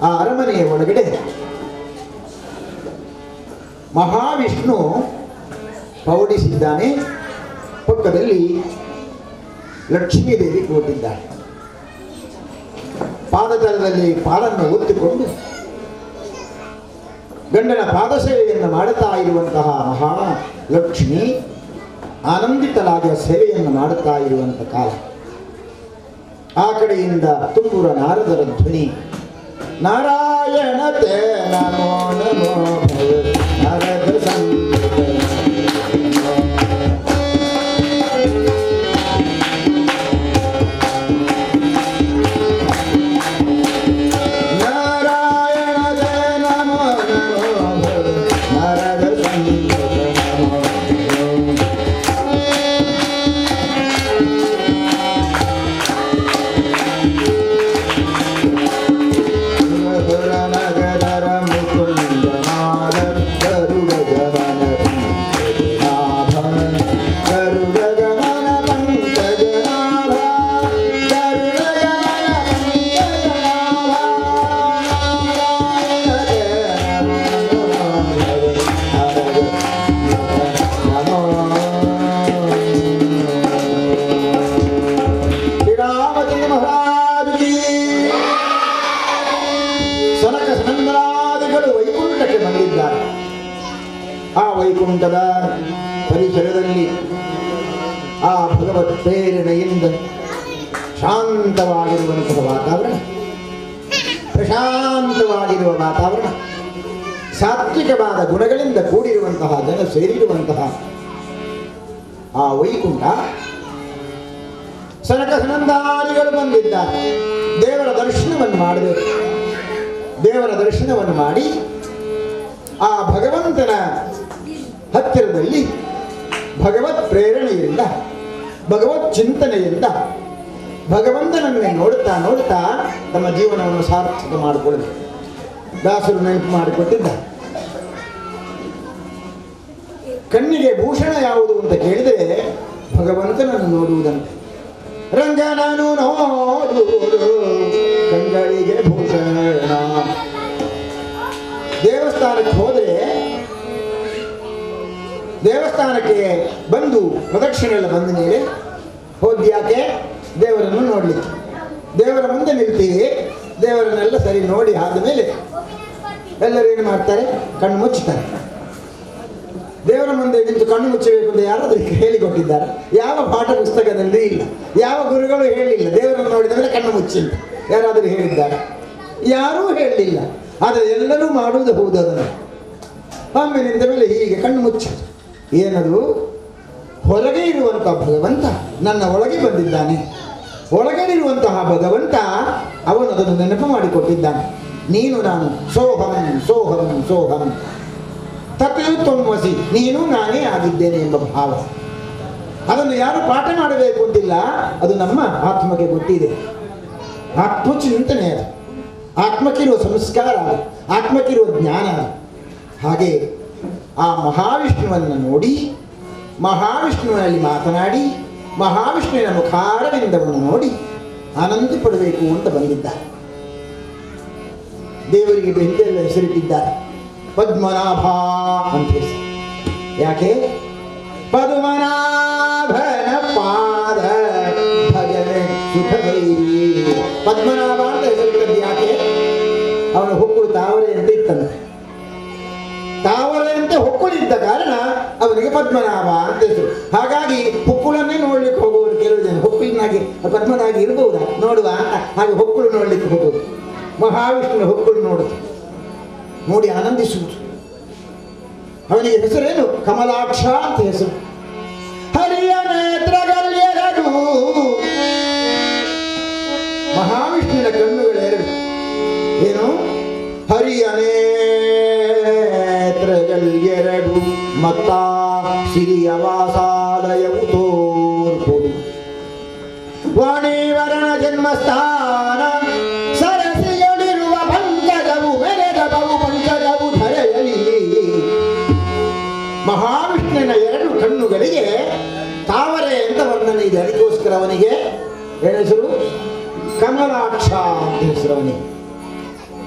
ಆ ಅರಮನೆಯ ಒಳಗಡೆ ಮಹಾವಿಷ್ಣು ಪೌಡಿಸಿದ್ದಾನೆ. ಪಕ್ಕದಲ್ಲಿ ಲಕ್ಷ್ಮೀದೇವಿ ಕೂತಿದ್ದಾಳೆ. ಪಾದತಲದಲ್ಲಿ ಪಾದನ್ನು ಒತ್ತಿಕೊಂಡು ಗಂಡನ ಪಾದಸೇವೆಯನ್ನು ಮಾಡುತ್ತಾ ಇರುವಂತಹ ಮಹಾಲಕ್ಷ್ಮಿ ಆನಂದಿತಲಾದ ಸೇವೆಯನ್ನು ಮಾಡುತ್ತಾ ಇರುವಂತಹ ಕಾಲ. ಆ ಕಡೆಯಿಂದ ತುಂಬುರ ನಾರದರ ಧ್ವನಿ, ನಾರಾಯಣತೆ ನಮೋ ನಮೋ ನಾರದ ವೈಕುಂಠದ ಪರಿಸರದಲ್ಲಿ ಆ ಭಗವತ್ ಪ್ರೇರಣೆಯಿಂದ ಶಾಂತವಾಗಿರುವಂತಹ ವಾತಾವರಣ, ಪ್ರಶಾಂತವಾಗಿರುವ ವಾತಾವರಣ, ಸಾತ್ವಿಕವಾದ ಗುಣಗಳಿಂದ ಕೂಡಿರುವಂತಹ ಜನ ಸೇರಿರುವಂತಹ ಆ ವೈಕುಂಠ. ಸನಕ ಸನಂದಾದಿಗಳು ಬಂದಿದ್ದಾರೆ. ದೇವರ ದರ್ಶನವನ್ನು ಮಾಡಬೇಕು. ದೇವರ ದರ್ಶನವನ್ನು ಮಾಡಿ ಆ ಭಗವಂತನ ಹತ್ತಿರದಲ್ಲಿ ಭಗವತ್ ಪ್ರೇರಣೆಯಿಂದ, ಭಗವತ್ ಚಿಂತನೆಯಿಂದ ಭಗವಂತನನ್ನೇ ನೋಡುತ್ತಾ ನೋಡುತ್ತಾ ತಮ್ಮ ಜೀವನವನ್ನು ಸಾರ್ಥಕ ಮಾಡಿಕೊಳ್ಳಬೇಕು. ದಾಸರು ನೆನಪು ಮಾಡಿಕೊಟ್ಟಿದ್ದ. ಕಣ್ಣಿಗೆ ಭೂಷಣ ಯಾವುದು ಅಂತ ಕೇಳಿದರೆ ಭಗವಂತನನ್ನು ನೋಡುವುದಂತೆ. ರಂಗನನ್ನು ನೋಡುವುದು ಕಣ್ಗಳಿಗೆ ಭೂಷಣ. ದೇವಸ್ಥಾನಕ್ಕೆ ಹೋದರೆ ದೇವಸ್ಥಾನಕ್ಕೆ ಬಂದು ಪ್ರದಕ್ಷಿಣೆ ಎಲ್ಲ ಬಂದ ಮೇಲೆ ಹೋದ್ಯಾಕೆ ದೇವರನ್ನು ನೋಡಲಿಕ್ಕೆ. ದೇವರ ಮುಂದೆ ನಿಲ್ತೀವಿ, ದೇವರನ್ನೆಲ್ಲ ಸರಿ ನೋಡಿ ಆದ ಮೇಲೆ ಎಲ್ಲರೂ ಏನು ಮಾಡ್ತಾರೆ, ಕಣ್ಣು ಮುಚ್ಚುತ್ತಾರೆ. ದೇವರ ಮುಂದೆ ನಿಂತು ಕಣ್ಣು ಮುಚ್ಚಬೇಕು ಅಂತ ಯಾರಾದರೂ ಹೇಳಿಕೊಟ್ಟಿದ್ದಾರೆ? ಯಾವ ಪಾಠ ಪುಸ್ತಕದಲ್ಲಿ ಇಲ್ಲ, ಯಾವ ಗುರುಗಳು ಹೇಳಿಲ್ಲ. ದೇವರನ್ನು ನೋಡಿದ ಮೇಲೆ ಕಣ್ಣು ಮುಚ್ಚಿ ಅಂತ ಯಾರಾದರೂ ಹೇಳಿದ್ದಾರೆ? ಯಾರೂ ಹೇಳಲಿಲ್ಲ. ಆದರೆ ಎಲ್ಲರೂ ಮಾಡುವುದು ಹೌದು ಅದನ್ನು. ಒಮ್ಮೆ ನಿಂತ ಮೇಲೆ ಹೀಗೆ ಕಣ್ಣು ಮುಚ್ಚೋದು. ಏನದು? ಹೊರಗೆ ಇರುವಂಥ ಭಗವಂತ ನನ್ನ ಒಳಗೆ ಬಂದಿದ್ದಾನೆ. ಒಳಗಡೆ ಇರುವಂತಹ ಭಗವಂತ ಅವನು ಅದನ್ನು ನೆನಪು ಮಾಡಿಕೊಟ್ಟಿದ್ದಾನೆ. ನೀನು ನಾನು ಸೋಹಂ ಸೋಹಂ ಸೋಹಂ ತತ್ವಸಿ, ನೀನು ನಾನೇ ಆಗಿದ್ದೇನೆ ಎಂಬ ಭಾವ. ಅದನ್ನು ಯಾರು ಪಾಠ ಮಾಡಬೇಕು ಅಂತಿಲ್ಲ, ಅದು ನಮ್ಮ ಆತ್ಮಕ್ಕೆ ಗೊತ್ತಿದೆ. ಆತ್ಮಚಿಂತನೆ ಅದು, ಆತ್ಮಕ್ಕಿರುವ ಸಂಸ್ಕಾರ ಅದು, ಆತ್ಮಕ್ಕಿರುವ ಜ್ಞಾನ ಅದು. ಹಾಗೆ ಆ ಮಹಾವಿಷ್ಣುವನ್ನು ನೋಡಿ, ಮಹಾವಿಷ್ಣುವಿನಲ್ಲಿ ಮಾತನಾಡಿ, ಮಹಾವಿಷ್ಣುವಿನ ಮುಖಾರವಿಂದವನ್ನು ನೋಡಿ ಆನಂದ ಪಡಬೇಕು ಅಂತ ಬಂದಿದ್ದಾರೆ. ದೇವರಿಗೆ ಬೆಂದೆಲ್ಲ ಹೆಸರಿಟ್ಟಿದ್ದಾರೆ. ಪದ್ಮನಾಭ ಅಂತ ಹೆಸರು. ಯಾಕೆ? ಪದ್ಮನಾಭನ ಪಾದ ಭಜನೆ ಸುಖವೈ. ಪದ್ಮನಾಭ ಅಂತ ಹೆಸರಿಟ್ಟದ್ದು ಯಾಕೆ? ಅವನ ಹೊಕ್ಕುಳು ತಾವರೆ ಅಂತ ಇತ್ತಂತೆ. ತಾವರೆ ಅಂತ ಹೊಕ್ಕುಳಿದ್ದ ಕಾರಣ ಅವನಿಗೆ ಪದ್ಮನಾಭ ಅಂತ ಹೆಸರು. ಹಾಗಾಗಿ ಹೊಕ್ಕುಳನ್ನೇ ನೋಡ್ಲಿಕ್ಕೆ ಹೋಗುವರು ಕೆಲವು ಜನ. ಹೊಕ್ಕುಳಿನಾಗಿ ಪದ್ಮನಾಗಿ ಇರಬಹುದಾ ನೋಡುವ ಅಂತ ಹಾಗೆ ಹೊಕ್ಕುಳು ನೋಡ್ಲಿಕ್ಕೆ ಹೋಗುವುದು. ಮಹಾವಿಷ್ಣುವಿನ ಹೊಕ್ಕುಳು ನೋಡುದು, ನೋಡಿ ಆನಂದಿಸುವುದು. ಅವನಿಗೆ ಹೆಸರೇನು? ಕಮಲಾಕ್ಷ ಅಂತ ಹೆಸರು. ಹರಿಯ ನೇತ್ರಗಳೆರಡು, ಮಹಾವಿಷ್ಣುವಿನ ಕಣ್ಣುಗಳೆರಡು. ಏನು? ಹರಿಯ ನೇತ್ರಗಳೆರಡು ಮತ್ತ ಸಿರಿಯ ವಾಸಾಲಯವು ತೋರ್ಪುಡು. ವಾಣಿವರಣ ಜನ್ಮಸ್ಥಾನ ಸರಸಿಯೊಳಿರುವ ಪಂಚದವು ಮೆರೆದವು ಪಂಚದವು ಧರೆಯಲಿ. ಮಹಾವಿಷ್ಣುವಿನ ಎರಡು ಕಣ್ಣುಗಳಿಗೆ ತಾವರೆ ಅಂತ ವರ್ಣನೆ ಇದೆ. ಅದಕ್ಕೋಸ್ಕರ ಅವನಿಗೆ ಏನು ಹೆಸರು? ಕಮಲಾಕ್ಷ ಅಂತ ಹೆಸರು ಅವನಿಗೆ.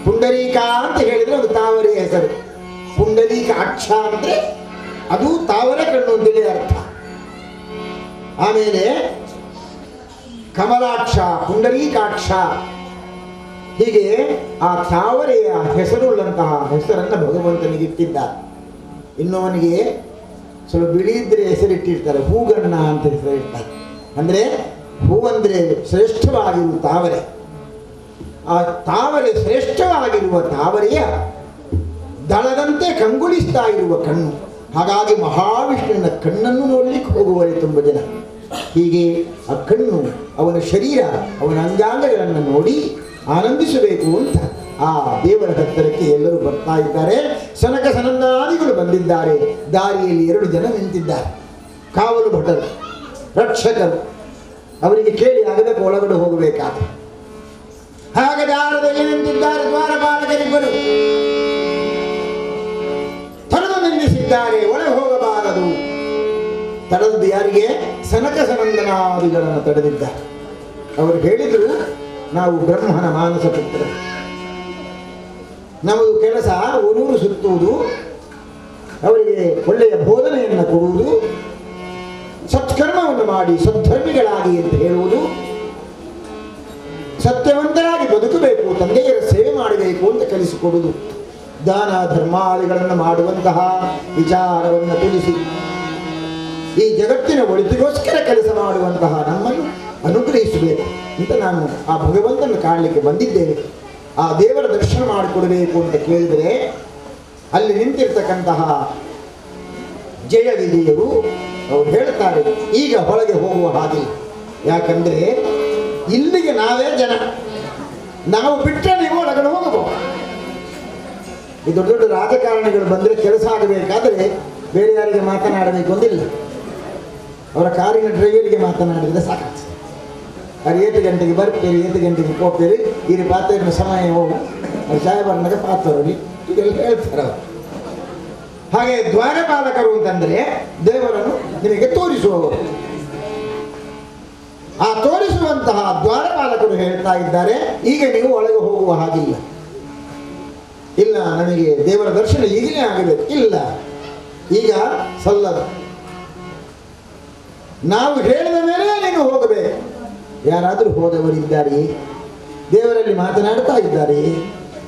ಪುಂಡರೀಕ ಅಂತ ಹೇಳಿದ್ರೆ ಅದು ತಾವರೆ ಹೆಸರು. ಪುಂಡರೀಕ ಅಕ್ಷ ಅಂದ್ರೆ ಅದು ತಾವರೆ ಕಣ್ಣು ಅಂತೇಳಿ ಅರ್ಥ. ಆಮೇಲೆ ಕಮಲಾಕ್ಷ, ಪುಂಡರೀಕಾಕ್ಷ, ಹೀಗೆ ಆ ತಾವರೆಯ ಹೆಸರುಳ್ಳಂತಹ ಹೆಸರನ್ನು ಭಗವಂತನಿಗೆ ಇಟ್ಟಿದ್ದಾರೆ. ಇನ್ನು ಅವನಿಗೆ ಸ್ವಲ್ಪ ಬಿಳಿ ಇದ್ರೆ ಹೆಸರಿಟ್ಟಿರ್ತಾರೆ, ಹೂಗಣ್ಣ ಅಂತ ಹೆಸರಿರ್ತಾರೆ. ಅಂದರೆ ಹೂವಂದ್ರೆ ಶ್ರೇಷ್ಠವಾಗಿರುವ ತಾವರೆ. ಆ ತಾವರೆ ಶ್ರೇಷ್ಠವಾಗಿರುವ ತಾವರೆಯ ದಳದಂತೆ ಕಂಗೊಳಿಸ್ತಾ ಇರುವ ಕಣ್ಣು. ಹಾಗಾಗಿ ಮಹಾವಿಷ್ಣುವಿನ ಕಣ್ಣನ್ನು ನೋಡ್ಲಿಕ್ಕೆ ಹೋಗುವರೆ ತುಂಬ ಜನ. ಹೀಗೆ ಆ ಕಣ್ಣು, ಅವನ ಶರೀರ, ಅವನ ಅಂಗಾಂಗಗಳನ್ನು ನೋಡಿ ಆನಂದಿಸಬೇಕು ಅಂತ ಆ ದೇವರ ಹತ್ತಿರಕ್ಕೆ ಎಲ್ಲರೂ ಬರ್ತಾ ಇದ್ದಾರೆ. ಸನಕ ಸನಂದಾದಿಗಳು ಬಂದಿದ್ದಾರೆ. ದಾರಿಯಲ್ಲಿ 2 ಜನ ನಿಂತಿದ್ದಾರೆ, ಕಾವಲು ಭಟರು, ರಕ್ಷಕರು. ಅವರಿಗೆ ಕೇಳಿ ಆಗಬೇಕು ಒಳಗಡೆ ಹೋಗಬೇಕಾದ. ಹಾಗೆ ದಾರದಲ್ಲಿ ನಿಂತಿದ್ದಾರೆ ದ್ವಾರಪಾಲಕರಿಬ್ಬರು. ತಡೆದು ನಿಲ್ಲಿಸಿದ್ದಾರೆ, ಒಳಗೆ ಹೋಗಬಾರದು. ತಡೆದು ಯಾರಿಗೆ? ಸನಕ ಸನಂದನಾದಿಗಳನ್ನು ತಡೆದಿದ್ದಾರೆ. ಅವರು ಹೇಳಿದರು, ನಾವು ಬ್ರಹ್ಮನ ಮಾನಸ ಪುತ್ರ, ನಮ್ಮದು ಕೆಲಸ ಊರೂರು ಸುತ್ತುವುದು, ಅವರಿಗೆ ಒಳ್ಳೆಯ ಬೋಧನೆಯನ್ನು ಕೊಡುವುದು, ಸತ್ಕರ್ಮವನ್ನು ಮಾಡಿ ಸದ್ಧರ್ಮಿಗಳಾಗಿ ಅಂತ ಹೇಳುವುದು, ಸತ್ಯವಂತರಾಗಿ ಬದುಕಬೇಕು, ತಂದೆಯರ ಸೇವೆ ಮಾಡಬೇಕು ಅಂತ ಕಲಿಸಿಕೊಡುವುದು, ದಾನ ಧರ್ಮಾದಿಗಳನ್ನು ಮಾಡುವಂತಹ ವಿಚಾರವನ್ನು ತಿಳಿಸಿ ಈ ಜಗತ್ತಿನ ಒಳಿತಿಗೋಸ್ಕರ ಕೆಲಸ ಮಾಡುವಂತಹ ನಮ್ಮನ್ನು ಅನುಗ್ರಹಿಸಬೇಕು ಅಂತ ನಾನು ಆ ಭಗವಂತನ ಕಾಣಲಿಕ್ಕೆ ಬಂದಿದ್ದೇನೆ. ಆ ದೇವರ ದರ್ಶನ ಮಾಡಿಕೊಡಬೇಕು ಅಂತ ಕೇಳಿದರೆ ಅಲ್ಲಿ ನಿಂತಿರ್ತಕ್ಕಂತಹ ಜಯವಿಧಿಯರು ಅವರು ಹೇಳ್ತಾರೆ, ಈಗ ಹೊರಗೆ ಹೋಗುವ ಹಾಗೆ. ಯಾಕಂದರೆ ಇಲ್ಲಿಗೆ ನಾವೇ ಜನ, ನಾವು ಬಿಟ್ಟರೆ ನೀವು ಒಳಗಡೆ ಹೋಗಬಹುದು. ಈ ದೊಡ್ಡ ದೊಡ್ಡ ರಾಜಕಾರಣಿಗಳು ಬಂದರೆ ಕೆಲಸ ಆಗಬೇಕಾದರೆ ಬೇರೆ ಯಾರಿಗೆ ಮಾತನಾಡಬೇಕು ಅಂದಿಲ್ಲ. ಅವರ ಕಾರಿನ ಡ್ರೈವರಿಗೆ ಮಾತನಾಡಿದರೆ ಸಾಕಾಗ್ತದೆ. ಅವ್ರು 8 ಗಂಟೆಗೆ ಬರ್ತೀರಿ, 8 ಗಂಟೆಗೆ ಹೋಗ್ತೀರಿ, ಇಲ್ಲಿ ಪಾತ್ರೆಯ ಸಮಯ ಹೋಗು, ಅವ್ರು ಚಾಯ ಬರ್ನಾಗ ಪಾತ್ರಿ ಇದೆಲ್ಲ ಹೇಳ್ತಾರೆ ಅವರು. ಹಾಗೆ ದ್ವಾರಪಾಲಕರು ಅಂತಂದರೆ ದೇವರನ್ನು ನಿಮಗೆ ತೋರಿಸುವವರು. ಆ ತೋರಿಸುವಂತಹ ದ್ವಾರಪಾಲಕರು ಹೇಳ್ತಾ ಇದ್ದಾರೆ, ಈಗ ನೀವು ಒಳಗೆ ಹೋಗುವ ಹಾಗಿಲ್ಲ. ಇಲ್ಲ, ನನಗೆ ದೇವರ ದರ್ಶನ ಈಗಲೇ ಆಗಬೇಕು. ಇಲ್ಲ, ಈಗ ಸಲ್ಲದು. ನಾವು ಹೇಳಿದ ಮೇಲೆ ನೀನು ಹೋಗಬೇಕು. ಯಾರಾದರೂ ಹೋದವರಿದ್ದಾರೆ, ದೇವರಲ್ಲಿ ಮಾತನಾಡ್ತಾ ಇದ್ದಾರೆ,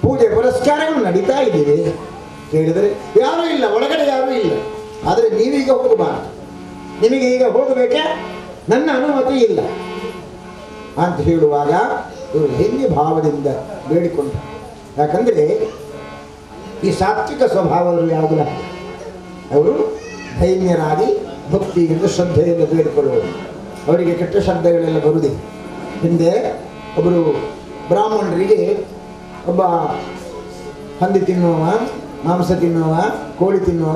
ಪೂಜೆ ಪುರಸ್ಕಾರಗಳು ನಡೀತಾ ಇದ್ದೀವಿ. ಕೇಳಿದರೆ ಯಾರೂ ಇಲ್ಲ, ಒಳಗಡೆ ಯಾರೂ ಇಲ್ಲ. ಆದರೆ ನೀವೀಗ ಹೋಗಬಾರ್ದು, ನಿಮಗೆ ಈಗ ಹೋಗಬೇಕೆ, ನನ್ನ ಅನುಮತಿ ಇಲ್ಲ ಅಂತ ಹೇಳುವಾಗ ಇವರು ಹೆಮ್ಮೆ ಭಾವದಿಂದ ಬೇಡಿಕೊಂಡ. ಯಾಕಂದರೆ ಈ ಸಾತ್ವಿಕ ಸ್ವಭಾವಗಳು ಯಾವುದಿಲ್ಲ, ಅವರು ಧೈರ್ಯರಾಗಿ ಭಕ್ತಿಯಿಂದ ಶ್ರದ್ಧೆಯಿಂದ ಬೇಡಿಕೊಳ್ಳುವರು. ಅವರಿಗೆ ಕೆಟ್ಟ ಶಬ್ದಗಳೆಲ್ಲ ಬರುವುದಿಲ್ಲ. ಹಿಂದೆ ಒಬ್ಬರು ಬ್ರಾಹ್ಮಣರಿಗೆ ಒಬ್ಬ ಹಂದಿ ತಿನ್ನುವವ, ಮಾಂಸ ತಿನ್ನುವ, ಕೋಳಿ ತಿನ್ನುವ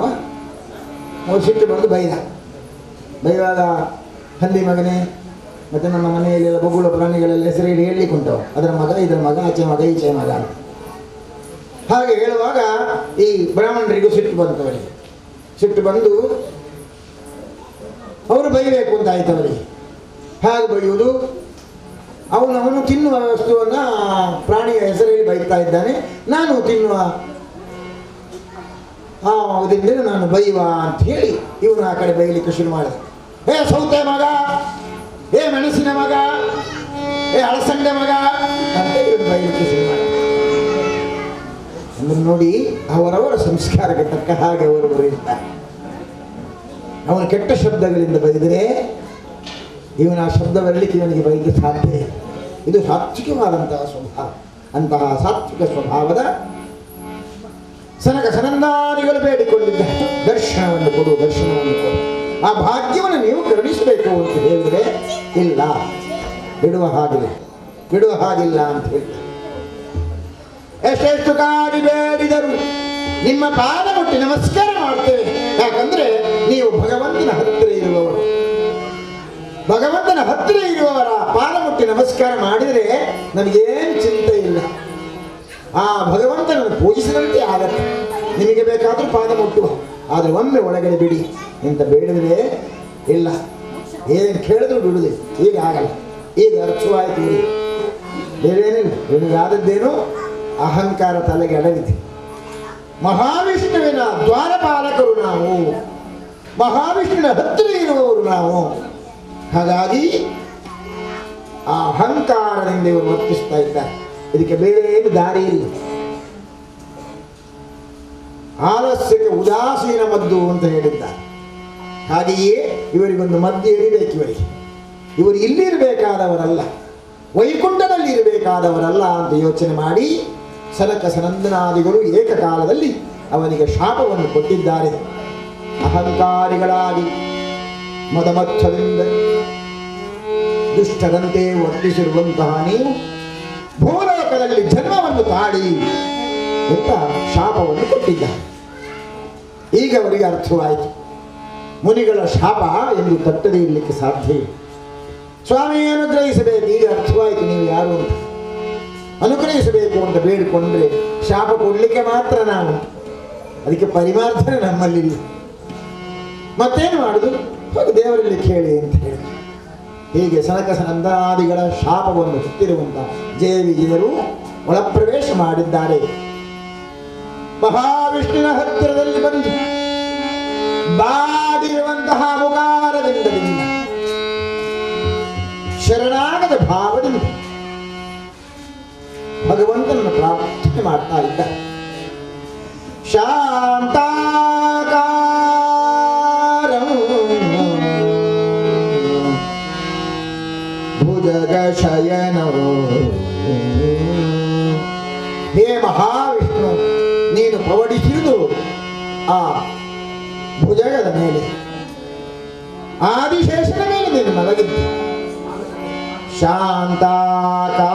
ಅವ್ರು ಸಿಟ್ಟು ಬಂದು ಬೈವಾಗ ಹಂದಿ ಮಗನೇ, ಮತ್ತು ನಮ್ಮ ಮನೆಯಲ್ಲೆಲ್ಲ ಬೊಗುಳ ಪ್ರಾಣಿಗಳೆಲ್ಲ ಹೆಸರೇಳಿ ಹೇಳಲಿಕ್ಕೆ ಉಂಟವು, ಅದರ ಮಗ, ಇದರ ಮಗ, ಆಚೆ ಮಗ, ಈಚೆ ಮಗ. ಹಾಗೆ ಹೇಳುವಾಗ ಈ ಬ್ರಾಹ್ಮಣರಿಗೂ ಸಿಟ್ಟು ಬಂತವರಿಗೆ. ಸಿಟ್ಟು ಬಂದು ಅವರು ಬೈಬೇಕು ಅಂತ ಆಯ್ತು ಅವರಿಗೆ. ಹಾಗೆ ಬೈಯುವುದು, ಅವನು ತಿನ್ನುವ ವಸ್ತುವನ್ನು ಪ್ರಾಣಿಯ ಹೆಸರಲ್ಲಿ ಬೈತಾ ಇದ್ದಾನೆ, ನಾನು ತಿನ್ನುವ ಅದರಿಂದ ನಾನು ಬೈಯುವ ಅಂತ ಹೇಳಿ ಇವನು ಆ ಕಡೆ ಬೈಲಿಕ್ಕೆ ಶುರು ಮಾಡಿದ. ಹೇ ಸೌತೆ ಮಗ, ಹೇ ಮೆಣಸಿನ ಮಗ, ಹೇ ಅಳಸಂಡೆ ಮಗ ಅಂತ ಇವನು ಬೈಲಿಕ್ಕೆ ಶುರು ಮಾಡಿದ. ಅಂದ್ರೆ ನೋಡಿ, ಅವರವರ ಸಂಸ್ಕಾರಕ್ಕೆ ತಕ್ಕ ಹಾಗೆ ಅವರವರು ಇರ್ತಾರೆ. ಅವನು ಕೆಟ್ಟ ಶಬ್ದಗಳಿಂದ ಬೈದರೆ ಇವನ ಆ ಶಬ್ದ ಬರಲಿಕ್ಕೆ ಇವನಿಗೆ ಬೈಲಿಕ್ಕೆ ಸಾಧ್ಯ ಇಲ್ಲ. ಇದು ಸಾತ್ವಿಕವಾದಂತಹ ಸ್ವಭಾವ. ಅಂತಹ ಸಾತ್ವಿಕ ಸ್ವಭಾವದ ಸನಕ ಸನಂದಾದಿಗಳು ಬೇಡಿಕೊಂಡಿದ್ದ ದರ್ಶನವನ್ನು ಕೊಡು, ದರ್ಶನವನ್ನು ಕೊಡು, ಆ ಭಾಗ್ಯವನ್ನು ನೀವು ಕರುಣಿಸಬೇಕು ಅಂತ ಹೇಳಿದರೆ ಇಲ್ಲ, ಬಿಡುವ ಹಾಗಿಲ್ಲ ಅಂತ ಹೇಳಿ ಎಷ್ಟೆಷ್ಟು ಕಾಡಿ ಬೇಡಿದರು ನಿಮ್ಮ ಪಾದ ಮುಟ್ಟಿ ನಮಸ್ಕಾರ ಮಾಡ್ತೇವೆ. ಯಾಕಂದ್ರೆ ನೀವು ಭಗವಂತನ ಹತ್ತಿರ ಇರುವವರು. ಭಗವಂತನ ಹತ್ತಿರ ಇರುವವರ ಪಾದ ಮುಟ್ಟಿ ನಮಸ್ಕಾರ ಮಾಡಿದರೆ ನಮಗೇನು ಚಿಂತೆ ಇಲ್ಲ. ಆ ಭಗವಂತನನ್ನು ಪೂಜಿಸಿದಂತೆ ಆಗತ್ತೆ. ನಿಮಗೆ ಬೇಕಾದರೂ ಪಾದ ಮುಟ್ಟುವ, ಆದರೆ ಒಮ್ಮೆ ಒಳಗಡೆ ಬಿಡಿ ಅಂತ ಬೇಡಿದರೆ ಇಲ್ಲ, ಏನು ಕೇಳಿದ್ರು ಬಿಡುವುದಿಲ್ಲ. ಈಗ ಆಗಲ್ಲ, ಈಗ ಅರ್ಥವಾಯಿತು. ಬೇರೇನಿಲ್ಲ, ಇವನಿಗಾದದ್ದೇನು ಅಹಂಕಾರ ತಲೆಗೆ ಅಡಗಿದೆ. ಮಹಾವಿಷ್ಣುವಿನ ದ್ವಾರಪಾಲಕರು ನಾವು, ಮಹಾವಿಷ್ಣುವಿನ ಹತ್ತಿರ ಇರುವವರು ನಾವು. ಹಾಗಾಗಿ ಆ ಅಹಂಕಾರದಿಂದ ಇವರು ವರ್ತಿಸ್ತಾ ಇದ್ದಾರೆ. ಇದಕ್ಕೆ ಬೇರೆ ಏನು ದಾರಿ ಇಲ್ಲ. ಆಲಸ್ಯಕ್ಕೆ ಉದಾಸೀನ ಮದ್ದು ಅಂತ ಹೇಳಿದ್ದಾರೆ. ಹಾಗೆಯೇ ಇವರಿಗೊಂದು ಮದ್ದು ಇರಬೇಕು. ಇವರು ಇಲ್ಲಿರಬೇಕಾದವರಲ್ಲ, ವೈಕುಂಠದಲ್ಲಿ ಇರಬೇಕಾದವರಲ್ಲ ಅಂತ ಯೋಚನೆ ಮಾಡಿ ಸನಕ ಸನಂದನಾದಿಗಳು ಏಕಕಾಲದಲ್ಲಿ ಅವನಿಗೆ ಶಾಪವನ್ನು ಕೊಟ್ಟಿದ್ದಾರೆ. ಅಹಂಕಾರಿಗಳಾಗಿ ಮದಮತ್ಸದಿಂದ ದುಷ್ಟರಂತೆ ವರ್ತಿಸಿರುವಂತಹ ನೀವು ಭೂಲೋಕದಲ್ಲಿ ಜನ್ಮವನ್ನು ತಾಳಿ ಅಂತ ಶಾಪವನ್ನು ಕೊಟ್ಟಿದ್ದಾರೆ. ಈಗ ಅವರಿಗೆ ಅರ್ಥವಾಯಿತು, ಮುನಿಗಳ ಶಾಪ ಎಂದು ತಟ್ಟದೇ ಇರಲಿಕ್ಕೆ ಸಾಧ್ಯ ಇಲ್ಲ. ಸ್ವಾಮಿ ಅನುಗ್ರಹಿಸಬೇಕು, ಈಗ ಅರ್ಥವಾಯಿತು ನೀವು ಯಾರು ಅಂತ. ಅನುಗ್ರಹಿಸಬೇಕು ಅಂತ ಬೇಡಿಕೊಂಡ್ರೆ ಶಾಪ ಕೊಡಲಿಕ್ಕೆ ಮಾತ್ರ ನಾವು, ಅದಕ್ಕೆ ಪರಿಮಾರ್ಥನೆ ನಮ್ಮಲ್ಲಿಲ್ಲ. ಮತ್ತೇನು ಮಾಡುದು, ಹೋಗಿ ದೇವರಲ್ಲಿ ಕೇಳಿ ಅಂತ ಹೇಳಿ. ಹೀಗೆ ಸನಕ ಸನಂದಾದಿಗಳ ಶಾಪವನ್ನು ಹುಟ್ಟಿರುವಂತಹ ಜಯವಿಜಯರು ಒಳಪ್ರವೇಶ ಮಾಡಿದ್ದಾರೆ. ಮಹಾವಿಷ್ಣುವಿನ ಹತ್ತಿರದಲ್ಲಿ ಬಂದು ಬಾಗಿರುವಂತಹ ಮುಖಾರದಿಂದ ಶರಣಾಗದ ಭಾವದಿಂದ ಭಗವಂತನನ್ನು ಪ್ರಾರ್ಥನೆ ಮಾಡ್ತಾ ಇದ್ದ. ಶಾಂತಾಕಾರಂ ಭುಜಗಶಯನೋ, ಹೇ ಮಹಾವಿಷ್ಣು, ನೀನು ಪವಡಿಸಿರುವುದು ಆ ಭುಜಗದ ಮೇಲೆ, ಆದಿಶೇಷನ ಮೇಲೆ ನೀನು ಮಲಗಿದ್ದ. ಶಾಂತಾಕಾರಂ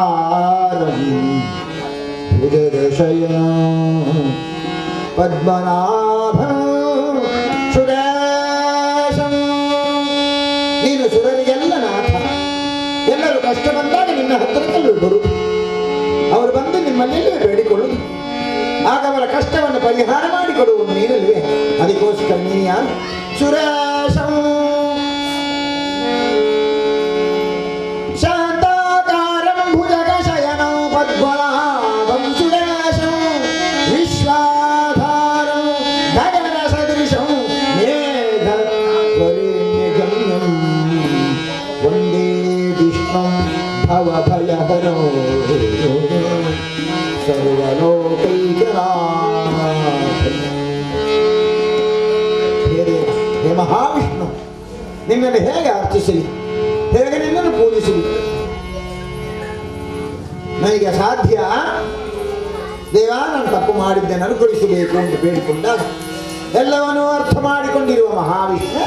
ಭುಜಗಶಯನ ಪದ್ಮನಾಭಂ ಸುರೇಶಂ, ನೀನು ಸುರರಿಗೆಲ್ಲ ನಾಥ. ಎಲ್ಲರೂ ಕಷ್ಟ ಬಂದಾಗ ನಿನ್ನ ಹತ್ತಿರದಲ್ಲಿ ಬರುವುದು, ಅವರು ಬಂದು ನಿಮ್ಮಲ್ಲಿ ಬೇಡಿಕೊಳ್ಳುವುದು, ಆಗ ಅವರ ಕಷ್ಟವನ್ನು ಪರಿಹಾರ ಮಾಡಿಕೊಡುವುದು ನೀನಲ್ವೇ. ಅದಕ್ಕೋಸ್ಕರ ನೀನು ಯಾರು? ಸುರೇಶಂ ಶಾಂತಾಕಾರಂ ಭುಜಗಶಯನಂ ಪದ್ಮನಾಭಂ ಸುರೇಶಂ ವಿಶ್ವಾಧಾರಂ ಗಗನ ಸದೃಶಂ ಮಹಾವಿಷ್ಣು ನಿನ್ನನ್ನು ಹೇಗೆ ಅರ್ಚಿಸಲಿ, ಹೇಗೆ ನಿನ್ನನ್ನು ಪೂಜಿಸಲಿ? ನನಗೆ ಸಾಧ್ಯ, ದೇವ ನಾನು ತಪ್ಪು ಮಾಡಿದ್ದೇನೆ ಅನುಗ್ರಹಿಸಬೇಕು ಅಂತ ಬೇಡಿಕೊಂಡಾಗ ಎಲ್ಲವನ್ನೂ ಅರ್ಥ ಮಾಡಿಕೊಂಡಿರುವ ಮಹಾವಿಷ್ಣು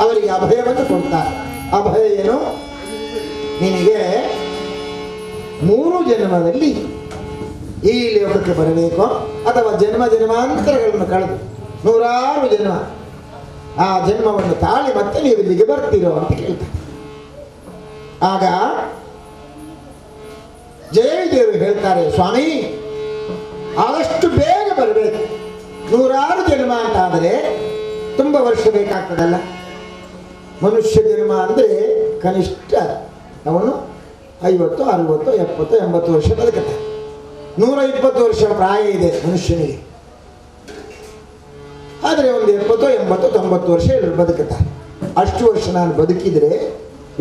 ಅವರಿಗೆ ಅಭಯವನ್ನು ಕೊಡ್ತಾರೆ. ಅಭಯ ಏನು? ನಿನಗೆ 3 ಜನ್ಮದಲ್ಲಿ ಈ ಲೋಕಕ್ಕೆ ಬರಬೇಕು, ಅಥವಾ ಜನ್ಮಾಂತರಗಳನ್ನು ಕಳೆದು 100 ಜನ್ಮ, ಆ ಜನ್ಮವನ್ನು ತಾಳಿ ಮತ್ತೆ ನೀವು ಇಲ್ಲಿಗೆ ಬರ್ತೀರೋ ಅಂತ ಕೇಳ್ತಾರೆ. ಆಗ ಜಯದೇವರು ಹೇಳ್ತಾರೆ, ಸ್ವಾಮಿ ಆದಷ್ಟು ಬೇಗ ಬರಬೇಕು. 100 ಜನ್ಮ ಅಂತ ಆದರೆ ತುಂಬ ವರ್ಷ ಬೇಕಾಗ್ತದಲ್ಲ. ಮನುಷ್ಯ ಜನ್ಮ ಅಂದರೆ ಕನಿಷ್ಠ ಅವನು 50, 60, 70, 80 ವರ್ಷ ಬದುಕುತ್ತೆ. 120 ವರ್ಷ ಪ್ರಾಯ ಇದೆ ಮನುಷ್ಯನಿಗೆ. ಆದರೆ ಒಂದು 70, 80, 90 ವರ್ಷ ಎಲ್ಲರೂ ಬದುಕುತ್ತಾರೆ. ಅಷ್ಟು ವರ್ಷ ನಾನು ಬದುಕಿದರೆ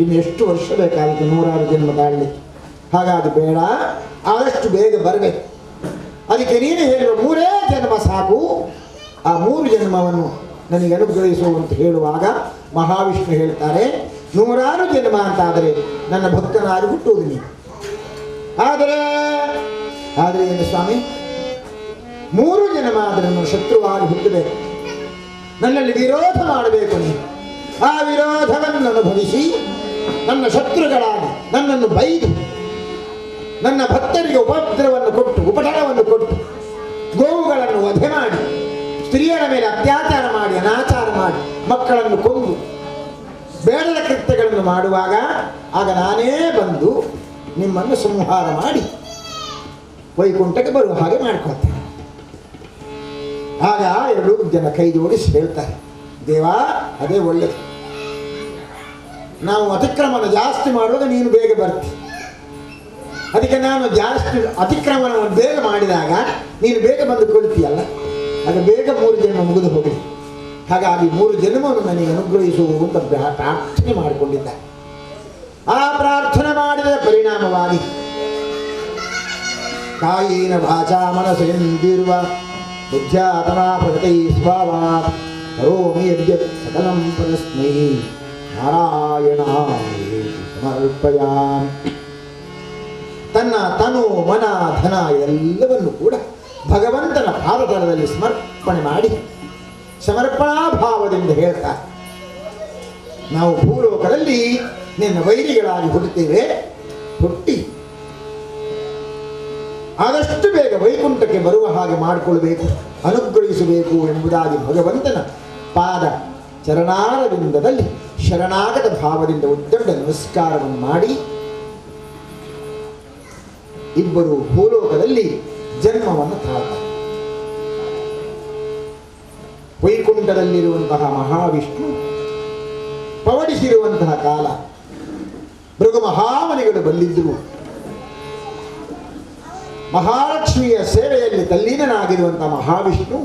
ಇನ್ನು ಎಷ್ಟು ವರ್ಷ ಬೇಕಾಗುತ್ತೆ 100 ಜನ್ಮ ತಾಳಲಿಕ್ಕೆ? ಹಾಗಾಗಿ ಬೇಡ, ಆದಷ್ಟು ಬೇಗ ಬರಬೇಕು. ಅದಕ್ಕೆ ನೀನು ಹೇಳಿರುವ 3 ಜನ್ಮ ಸಾಕು, ಆ 3 ಜನ್ಮವನ್ನು ನನಗೆ ಅನುಗ್ರಹಿಸು ಅಂತ ಹೇಳುವಾಗ ಮಹಾವಿಷ್ಣು ಹೇಳ್ತಾರೆ, 100 ಜನ್ಮ ಅಂತಾದರೆ ನನ್ನ ಭಕ್ತನಾಗಿ ಹುಟ್ಟುವುದು ನೀನು. ಆದರೆ ಏನು ಸ್ವಾಮಿ, 3 ಜನ್ಮ ಆದರೆ ನನ್ನ ಶತ್ರುವಾಗಿ ಹುಟ್ಟಬೇಕು, ನನ್ನಲ್ಲಿ ವಿರೋಧ ಮಾಡಬೇಕು ನೀನು. ಆ ವಿರೋಧವನ್ನು ಅನುಭವಿಸಿ ನನ್ನ ಶತ್ರುಗಳಾಗಿ ನನ್ನನ್ನು ಬೈದು ನನ್ನ ಭಕ್ತರಿಗೆ ಉಪದ್ರವನ್ನು ಕೊಟ್ಟು ಉಪಟಳವನ್ನು ಕೊಟ್ಟು ಗೋವುಗಳನ್ನು ವಧೆ ಮಾಡಿ ಸ್ತ್ರೀಯರ ಮೇಲೆ ಅತ್ಯಾಚಾರ ಮಾಡಿ ಅನಾಚಾರ ಮಾಡಿ ಮಕ್ಕಳನ್ನು ಕೊಂದು ಬೇಡದ ಕೃತ್ಯಗಳನ್ನು ಮಾಡುವಾಗ ಆಗ ನಾನೇ ಬಂದು ನಿಮ್ಮನ್ನು ಸಂಹಾರ ಮಾಡಿ ವೈಕುಂಠಕ್ಕೆ ಬರುವ ಹಾಗೆ ಮಾಡ್ಕೊಳ್ತೇನೆ. ಆಗ 2 ಜನ ಕೈ ಜೋಡಿಸಿ ಹೇಳ್ತಾರೆ, ದೇವಾ ಅದೇ ಒಳ್ಳೆಯದು. ನಾವು ಅತಿಕ್ರಮಣ ಜಾಸ್ತಿ ಮಾಡುವಾಗ ನೀನು ಬೇಗ ಬರ್ತೀವಿ, ಅದಕ್ಕೆ ನಾನು ಜಾಸ್ತಿ ಅತಿಕ್ರಮಣವನ್ನು ಬೇಗ ಮಾಡಿದಾಗ ನೀನು ಬೇಗ ಬಂದು ಕೊಳ್ತೀಯಲ್ಲ, ಆಗ ಬೇಗ 3 ಜನ್ಮ ಮುಗಿದು ಹೋಗಲಿ. ಹಾಗಾಗಿ 3 ಜನ್ಮವನ್ನು ನನಗೆ ಅನುಗ್ರಹಿಸುವುದು ಅಂತ ಪ್ರಾರ್ಥನೆ ಮಾಡಿಕೊಂಡಿದ್ದ. ಆ ಪ್ರಾರ್ಥನೆ ಮಾಡಿದ ಪರಿಣಾಮವಾಗಿ ಕಾಯಿನ ಭಾಷಾ ಮನಸ್ಸೆಂದಿರುವ ಬುದ್ಧ್ಯಾತನಾ ಪ್ರಗತೈ ಸ್ವಭಾವಾತ್ ಕರೋಮಿ ಯದ್ಯತ್ ಸಕಲಂ ಪರಸ್ಮೈ ನಾರಾಯಣಾಯ ಸಮರ್ಪಯಾಮಿ. ತನ್ನ ತನು ಮನ ಧನ ಎಲ್ಲವನ್ನು ಕೂಡ ಭಗವಂತನ ಪಾದತಲದಲ್ಲಿ ಸಮರ್ಪಣೆ ಮಾಡಿ ಸಮರ್ಪಣಾ ಭಾವದಿಂದ ಹೇಳ್ತಾರೆ, ನಾವು ಭೂಲೋಕದಲ್ಲಿ ನಿನ್ನ ವೈರಿಗಳಾಗಿ ಹುಟ್ಟುತ್ತೇವೆ, ಹುಟ್ಟಿ ಆದಷ್ಟು ಬೇಗ ವೈಕುಂಠಕ್ಕೆ ಬರುವ ಹಾಗೆ ಮಾಡಿಕೊಳ್ಳಬೇಕು, ಅನುಗ್ರಹಿಸಬೇಕು ಎಂಬುದಾಗಿ ಭಗವಂತನ ಪಾದ ಚರಣಾರವಿಂದದಲ್ಲಿ ಶರಣಾಗತ ಭಾವದಿಂದ ಉದ್ದೊಡ್ಡ ನಮಸ್ಕಾರವನ್ನು ಮಾಡಿ ಇಬ್ಬರು ಭೂಲೋಕದಲ್ಲಿ ಜನ್ಮವನ್ನು ತಾಳ್ತಾರೆ. ವೈಕುಂಠದಲ್ಲಿರುವಂತಹ ಮಹಾವಿಷ್ಣು ಪವಡಿಸಿರುವಂತಹ ಕಾಲ ಭೃಗು ಮಹಾಮನಿಗಳು ಬಂದಿದ್ದರು. ಮಹಾಲಕ್ಷ್ಮಿಯ ಸೇವೆಯಲ್ಲಿ ತಲ್ಲೀನನಾಗಿರುವಂತಹ ಮಹಾವಿಷ್ಣು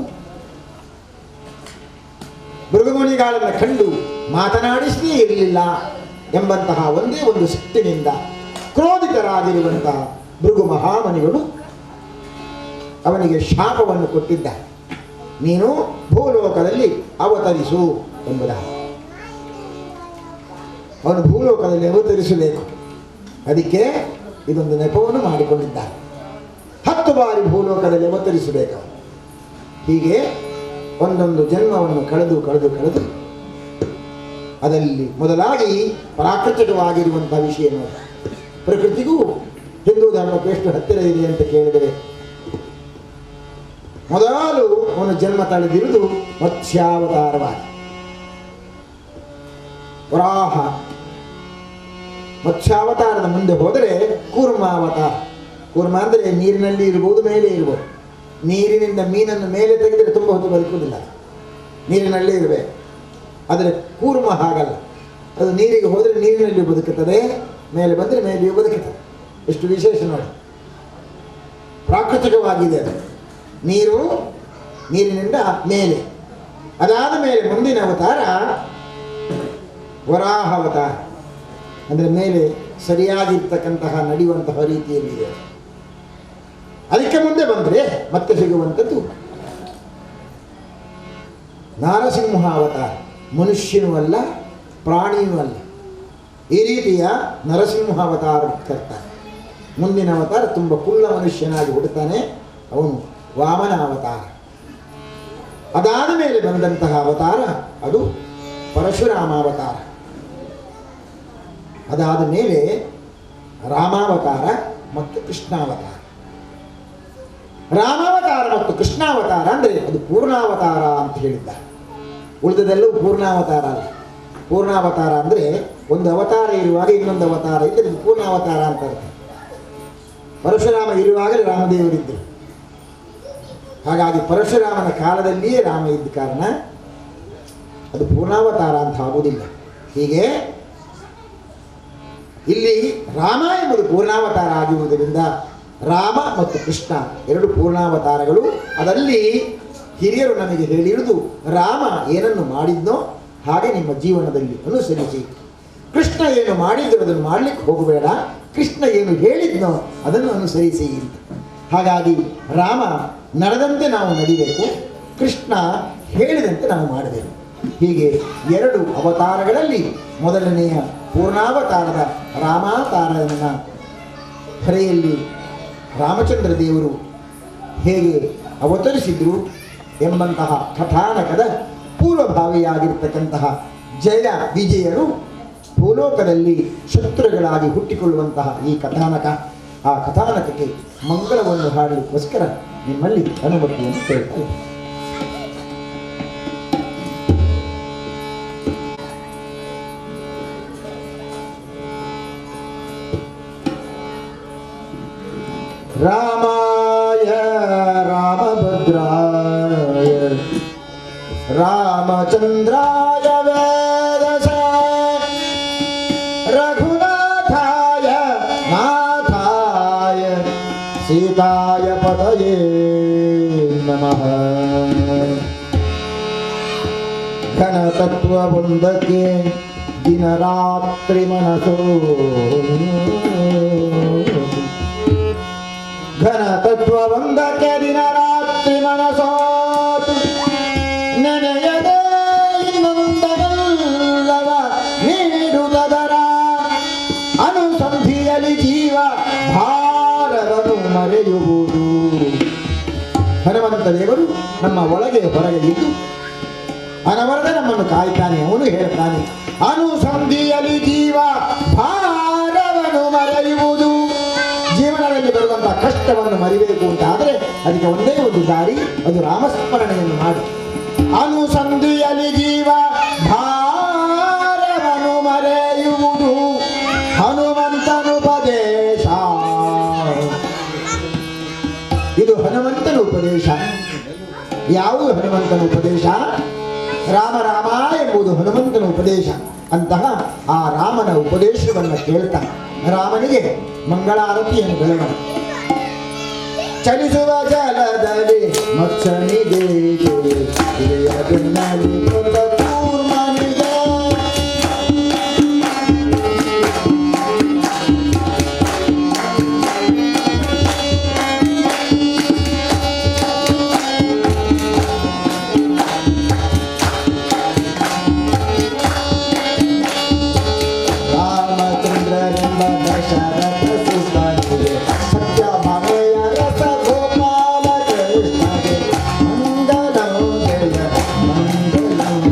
ಭೃಗುಮುನಿಗಳನ್ನು ಕಂಡು ಮಾತನಾಡಿಸದೇ ಇರಲಿಲ್ಲ ಎಂಬಂತಹ ಒಂದೇ ಒಂದು ಸಿಟ್ಟಿನಿಂದ ಕ್ರೋಧಿತರಾಗಿರುವಂತಹ ಭೃಗು ಮಹಾಮನಿಗಳು ಅವನಿಗೆ ಶಾಪವನ್ನು ಕೊಟ್ಟಿದ್ದಾರೆ, ನೀನು ಭೂಲೋಕದಲ್ಲಿ ಅವತರಿಸು ಎಂಬುದಾಗಿ. ಅವನು ಭೂಲೋಕದಲ್ಲಿ ಅವತರಿಸಬೇಕು, ಅದಕ್ಕೆ ಇದೊಂದು ನೆಪವನ್ನು ಮಾಡಿಕೊಂಡಿದ್ದಾನೆ. 10 ಬಾರಿ ಭೂಲೋಕದಲ್ಲಿ ಅವತರಿಸಬೇಕು. ಹೀಗೆ ಒಂದೊಂದು ಜನ್ಮವನ್ನು ಕಳೆದು ಅದರಲ್ಲಿ ಮೊದಲಾಗಿ ಪ್ರಾಕೃತಿಕವಾಗಿರುವಂತಹ ವಿಷಯ ನೋಡಿ. ಪ್ರಕೃತಿಗೂ ಹಿಂದೂ ಧರ್ಮಕ್ಕೆ ಎಷ್ಟು ಹತ್ತಿರ ಇದೆ ಅಂತ ಕೇಳಿದರೆ, ಮೊದಲು ಅವನು ಜನ್ಮ ತಳೆದಿರುವುದು ಮತ್ಸ್ಯಾವತಾರವಾಗಿ. ವರಾಹ ಮತ್ಸ್ಯಾವತಾರದ ಮುಂದೆ ಹೋದರೆ ಕೂರ್ಮಾವತಾರ. ಕೂರ್ಮ ಅಂದರೆ ನೀರಿನಲ್ಲಿ ಇರ್ಬೋದು, ಮೇಲೆ ಇರ್ಬೋದು. ನೀರಿನಿಂದ ಮೀನನ್ನು ಮೇಲೆ ತೆಗೆದರೆ ತುಂಬ ಹೊತ್ತು ಬದುಕುವುದಿಲ್ಲ, ನೀರಿನಲ್ಲೇ ಇರಬೇಕು. ಆದರೆ ಕೂರ್ಮ ಹಾಗಲ್ಲ, ಅದು ನೀರಿಗೆ ಹೋದರೆ ನೀರಿನಲ್ಲಿ ಬದುಕುತ್ತದೆ, ಮೇಲೆ ಬಂದರೆ ಮೇಲೆಯೂ ಬದುಕುತ್ತದೆ. ಎಷ್ಟು ವಿಶೇಷ ನೋಡಿ, ಪ್ರಾಕೃತಿಕವಾಗಿದೆ ಅದು. ನೀರಿನಿಂದ ಮೇಲೆ, ಅದಾದ ಮೇಲೆ ಮುಂದಿನ ಅವತಾರ ವರಾಹ ಅವತಾರ, ಅಂದರೆ ಮೇಲೆ ಸರಿಯಾಗಿರ್ತಕ್ಕಂತಹ ನಡೆಯುವಂತಹ ರೀತಿಯಲ್ಲಿದೆ. ಅದಕ್ಕೆ ಮುಂದೆ ಬಂದರೆ ಮತ್ತೆ ಸಿಗುವಂಥದ್ದು ನಾರಸಿಂಹ ಅವತಾರ. ಮನುಷ್ಯನೂ ಅಲ್ಲ, ಪ್ರಾಣಿಯೂ ಅಲ್ಲ. ಈ ರೀತಿಯ ನರಸಿಂಹ ಅವತಾರ ಕರ್ತಾನೆ. ಮುಂದಿನ ಅವತಾರ ತುಂಬ ಕುಳ್ಳ ಮನುಷ್ಯನಾಗಿ ಹುಡುತಾನೆ, ಅವನು ವಾಮನ ಅವತಾರ. ಅದಾದ ಮೇಲೆ ಬಂದಂತಹ ಅವತಾರ ಅದು ಪರಶುರಾಮ ಅವತಾರ. ಅದಾದ ಮೇಲೆ ರಾಮಾವತಾರ ಮತ್ತು ಕೃಷ್ಣಾವತಾರ. ರಾಮಾವತಾರ ಮತ್ತು ಕೃಷ್ಣಾವತಾರ ಅಂದರೆ ಅದು ಪೂರ್ಣಾವತಾರ ಅಂತ ಹೇಳಿದ್ದಾರೆ. ಉಳಿದದೆಲ್ಲವೂ ಪೂರ್ಣಾವತಾರ ಅಲ್ಲ. ಪೂರ್ಣಾವತಾರ ಅಂದರೆ ಒಂದು ಅವತಾರ ಇರುವಾಗ ಇನ್ನೊಂದು ಅವತಾರ ಇದ್ದರೆ ಇದು ಪೂರ್ಣಾವತಾರ ಅಂತ ಅರ್ಥ. ಪರಶುರಾಮ ಇರುವಾಗಲೇ ರಾಮದೇವರಿದ್ದರು. ಹಾಗಾಗಿ ಪರಶುರಾಮನ ಕಾಲದಲ್ಲಿಯೇ ರಾಮ ಇದ್ದ ಕಾರಣ ಅದು ಪೂರ್ಣಾವತಾರ ಅಂತ ಆಗುವುದಿಲ್ಲ. ಹೀಗೆ ಇಲ್ಲಿ ರಾಮ ಎಂಬುದು ಪೂರ್ಣಾವತಾರ ಆಗಿರುವುದರಿಂದ ರಾಮ ಮತ್ತು ಕೃಷ್ಣ ಎರಡು ಪೂರ್ಣಾವತಾರಗಳು. ಅದರಲ್ಲಿ ಹಿರಿಯರು ನಮಗೆ ಹೇಳಿರುವುದು, ರಾಮ ಏನನ್ನು ಮಾಡಿದ್ನೋ ಹಾಗೆ ನಿಮ್ಮ ಜೀವನದಲ್ಲಿ ಅನುಸರಿಸಿ, ಕೃಷ್ಣ ಏನು ಮಾಡಿದ್ರು ಅದನ್ನು ಮಾಡಲಿಕ್ಕೆ ಹೋಗಬೇಡ, ಕೃಷ್ಣ ಏನು ಹೇಳಿದ್ನೋ ಅದನ್ನು ಅನುಸರಿಸಿ ಅಂತ. ಹಾಗಾಗಿ ರಾಮ ನಡೆದಂತೆ ನಾವು ನಡಿಬೇಕು, ಕೃಷ್ಣ ಹೇಳಿದಂತೆ ನಾವು ಮಾಡಬೇಕು. ಹೀಗೆ ಎರಡು ಅವತಾರಗಳಲ್ಲಿ ಮೊದಲನೆಯ ಪೂರ್ಣಾವತಾರದ ರಾಮಾವತಾರವನ್ನು ಹರೆಯಲ್ಲಿ ರಾಮಚಂದ್ರ ದೇವರು ಹೇಗೆ ಅವತರಿಸಿದ್ರು ಎಂಬಂತಹ ಕಥಾನಕದ ಪೂರ್ವಭಾವಿಯಾಗಿರ್ತಕ್ಕಂತಹ ಜಯ ವಿಜಯರು ಭೂಲೋಕದಲ್ಲಿ ಶತ್ರುಗಳಾಗಿ ಹುಟ್ಟಿಕೊಳ್ಳುವಂತಹ ಈ ಕಥಾನಕ, ಆ ಕಥಾನಕಕ್ಕೆ ಮಂಗಳವನ್ನು ಹಾಡಲಿಕ್ಕೋಸ್ಕರ ನಿಮ್ಮಲ್ಲಿ ಅನುಮತಿಯನ್ನು ಕೇಳ್ತಾರೆ. ರಾಮಾಯ ರಾಮಭದ್ರಾಯ ರಾಮಚಂದ್ರಾಯ ವೇದಸ ರಘುನಾಥಾಯ ನಾಥಾಯ ಸೀತಾಯ ಪದಯೇ ನಮಃ. ಘನತತ್ವವೊಂದಕ್ಕೆ ದಿನರಾತ್ರಿ ಮನಸೋ, ಘನತತ್ವವೊಂದಕ್ಕೆ ದಿನರಾತ್ರಿ ಮನಸೋತು, ನೆನೆಯದೆ ಇನ್ನೊಂದರಲ್ಲವ ನೀಡುವುದರ ಅನುಸಂಧಿಯಲ್ಲಿ ಜೀವ ಭಾರವನ್ನು ಮರೆಯುವುದು. ಹನುಮಂತ ದೇವರು ನಮ್ಮ ಒಳಗೆ ಹೊರಗೆ ಇದ್ದು ಅನವರದೆ ನಮ್ಮನ್ನು ಕಾಯ್ತಾನೆ. ಅವನು ಹೇಳ್ತಾನೆ, ಅನುಸಂಧಿಯಲ್ಲಿ ಜೀವ ಭಾರವನ್ನು ಮರೆಯುವುದು. ಜೀವನದಲ್ಲಿ ಬರುವಂತಹ ಕಷ್ಟವನ್ನು ಮರಿಬೇಕು ಅಂತ ಆದರೆ ಅದಕ್ಕೆ ಒಂದೇ ಒಂದು ದಾರಿ, ಅದು ರಾಮಸ್ಮರಣೆಯನ್ನು ಮಾಡಿ. ಅನುಸಂಧಿಯಲ್ಲಿ ಜೀವ ಭಾರವನ್ನು ಮರೆಯುವುದು ಹನುಮಂತನುಪದೇಶ. ಇದು ಹನುಮಂತನ ಉಪದೇಶ. ಯಾವುದು ಹನುಮಂತನ ಉಪದೇಶ? ರಾಮ ರಾಮ ಎಂಬುದು ಹನುಮಂತನ ಉಪದೇಶ. ಅಂತಹ ಆ ರಾಮನ ಉಪದೇಶವನ್ನು ಕೇಳ್ತಾ ರಾಮನಿಗೆ ಮಂಗಳಾರತಿಯನ್ನು ಬೆಳಗೋಣ. ಚಲಿಸುವ ಜಲದಲ್ಲಿ ಮತ್ಸನಿಗೆ ಮಂಗಲಂ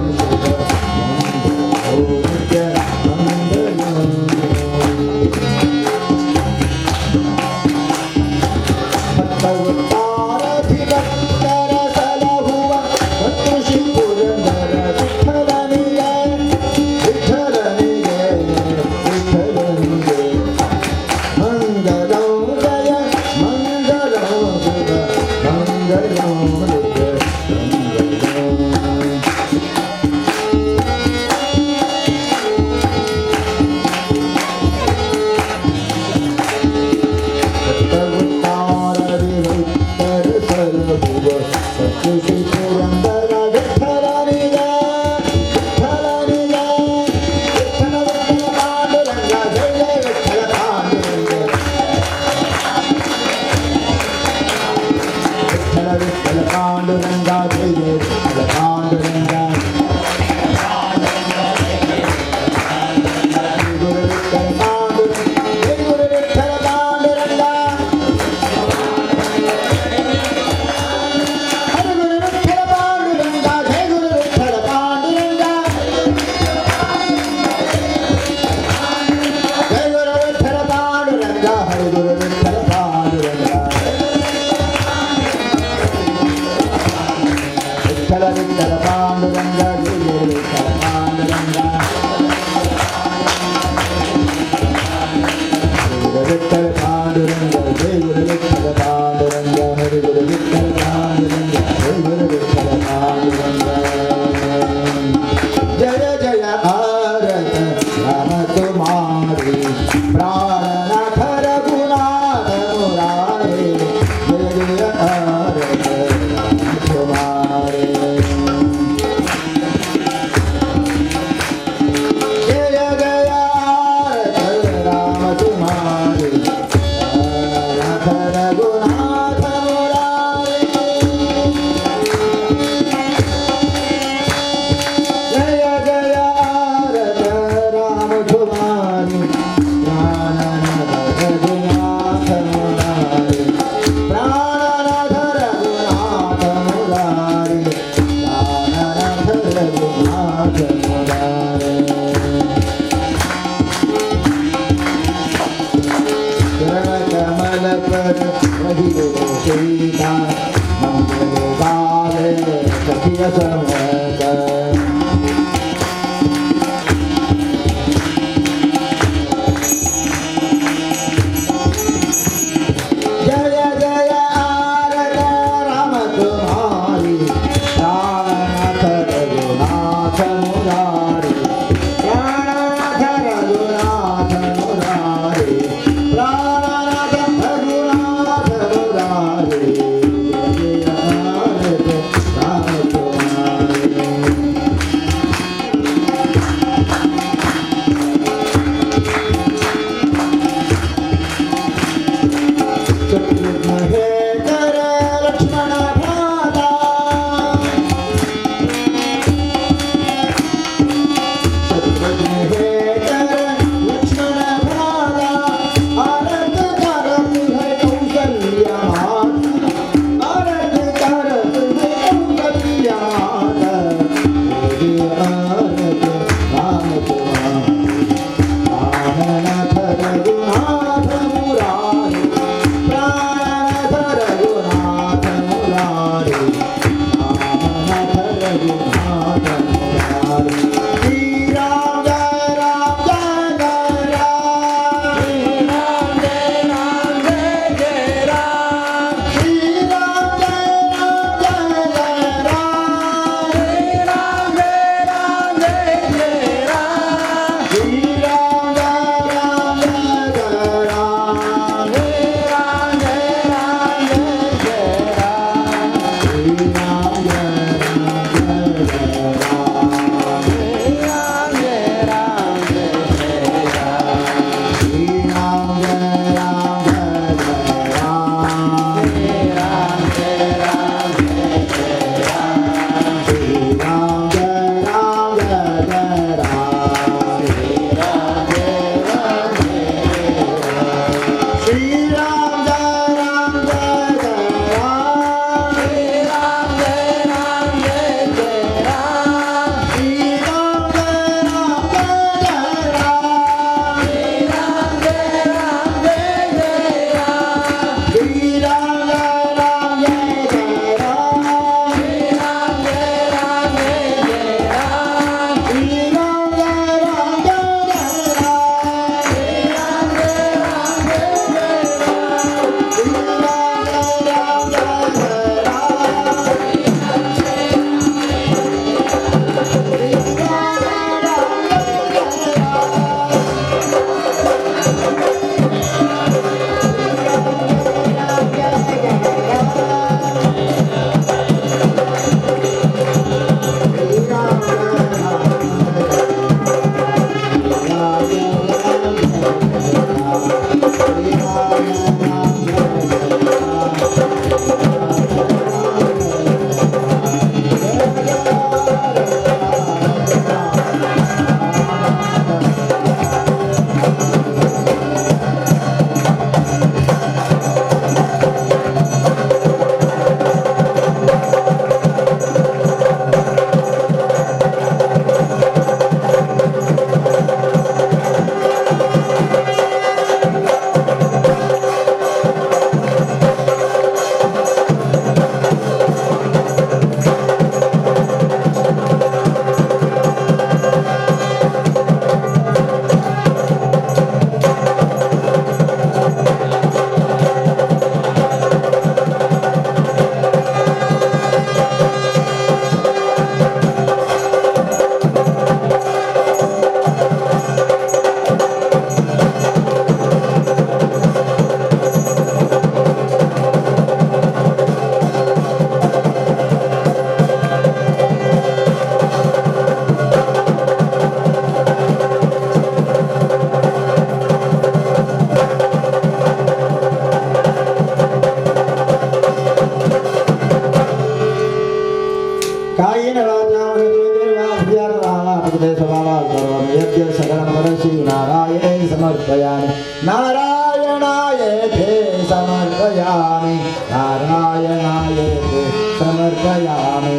यज्ञ सकलमहर्षि नारायणे समर्पयामि नारायणायेते समर्पयामि नारायणायेते समर्पयामि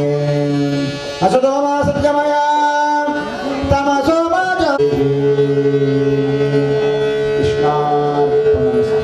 असतो मा सद्गमय तमसो मा कृष्णार्पणमस्तु।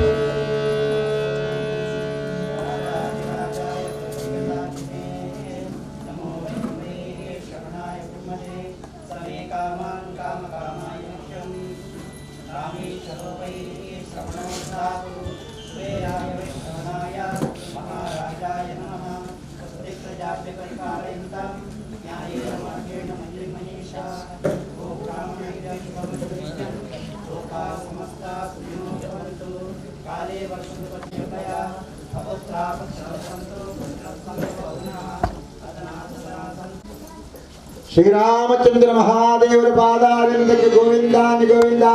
ಶ್ರೀರಾಮಚಂದ್ರ ಮಹಾದೇವರ ಪಾದಾರವಿಂದಕ್ಕೆ ಗೋವಿಂದಾನಿ ಗೋವಿಂದ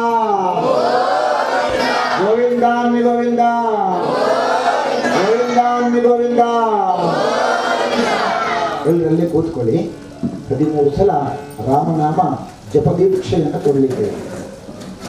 ಗೋವಿಂದಾನಿ ಗೋವಿಂದ ಗೋವಿಂದಾನಿ ಗೋವಿಂದ. ಎಲ್ಲರಲ್ಲಿ ಕೂತ್ಕೊಳ್ಳಿ. 13 ಸಲ ರಾಮನಾಮ ಜಪದೀಕ್ಷೆಯನ್ನು ಕೊಡಲಿದ್ದೇವೆ.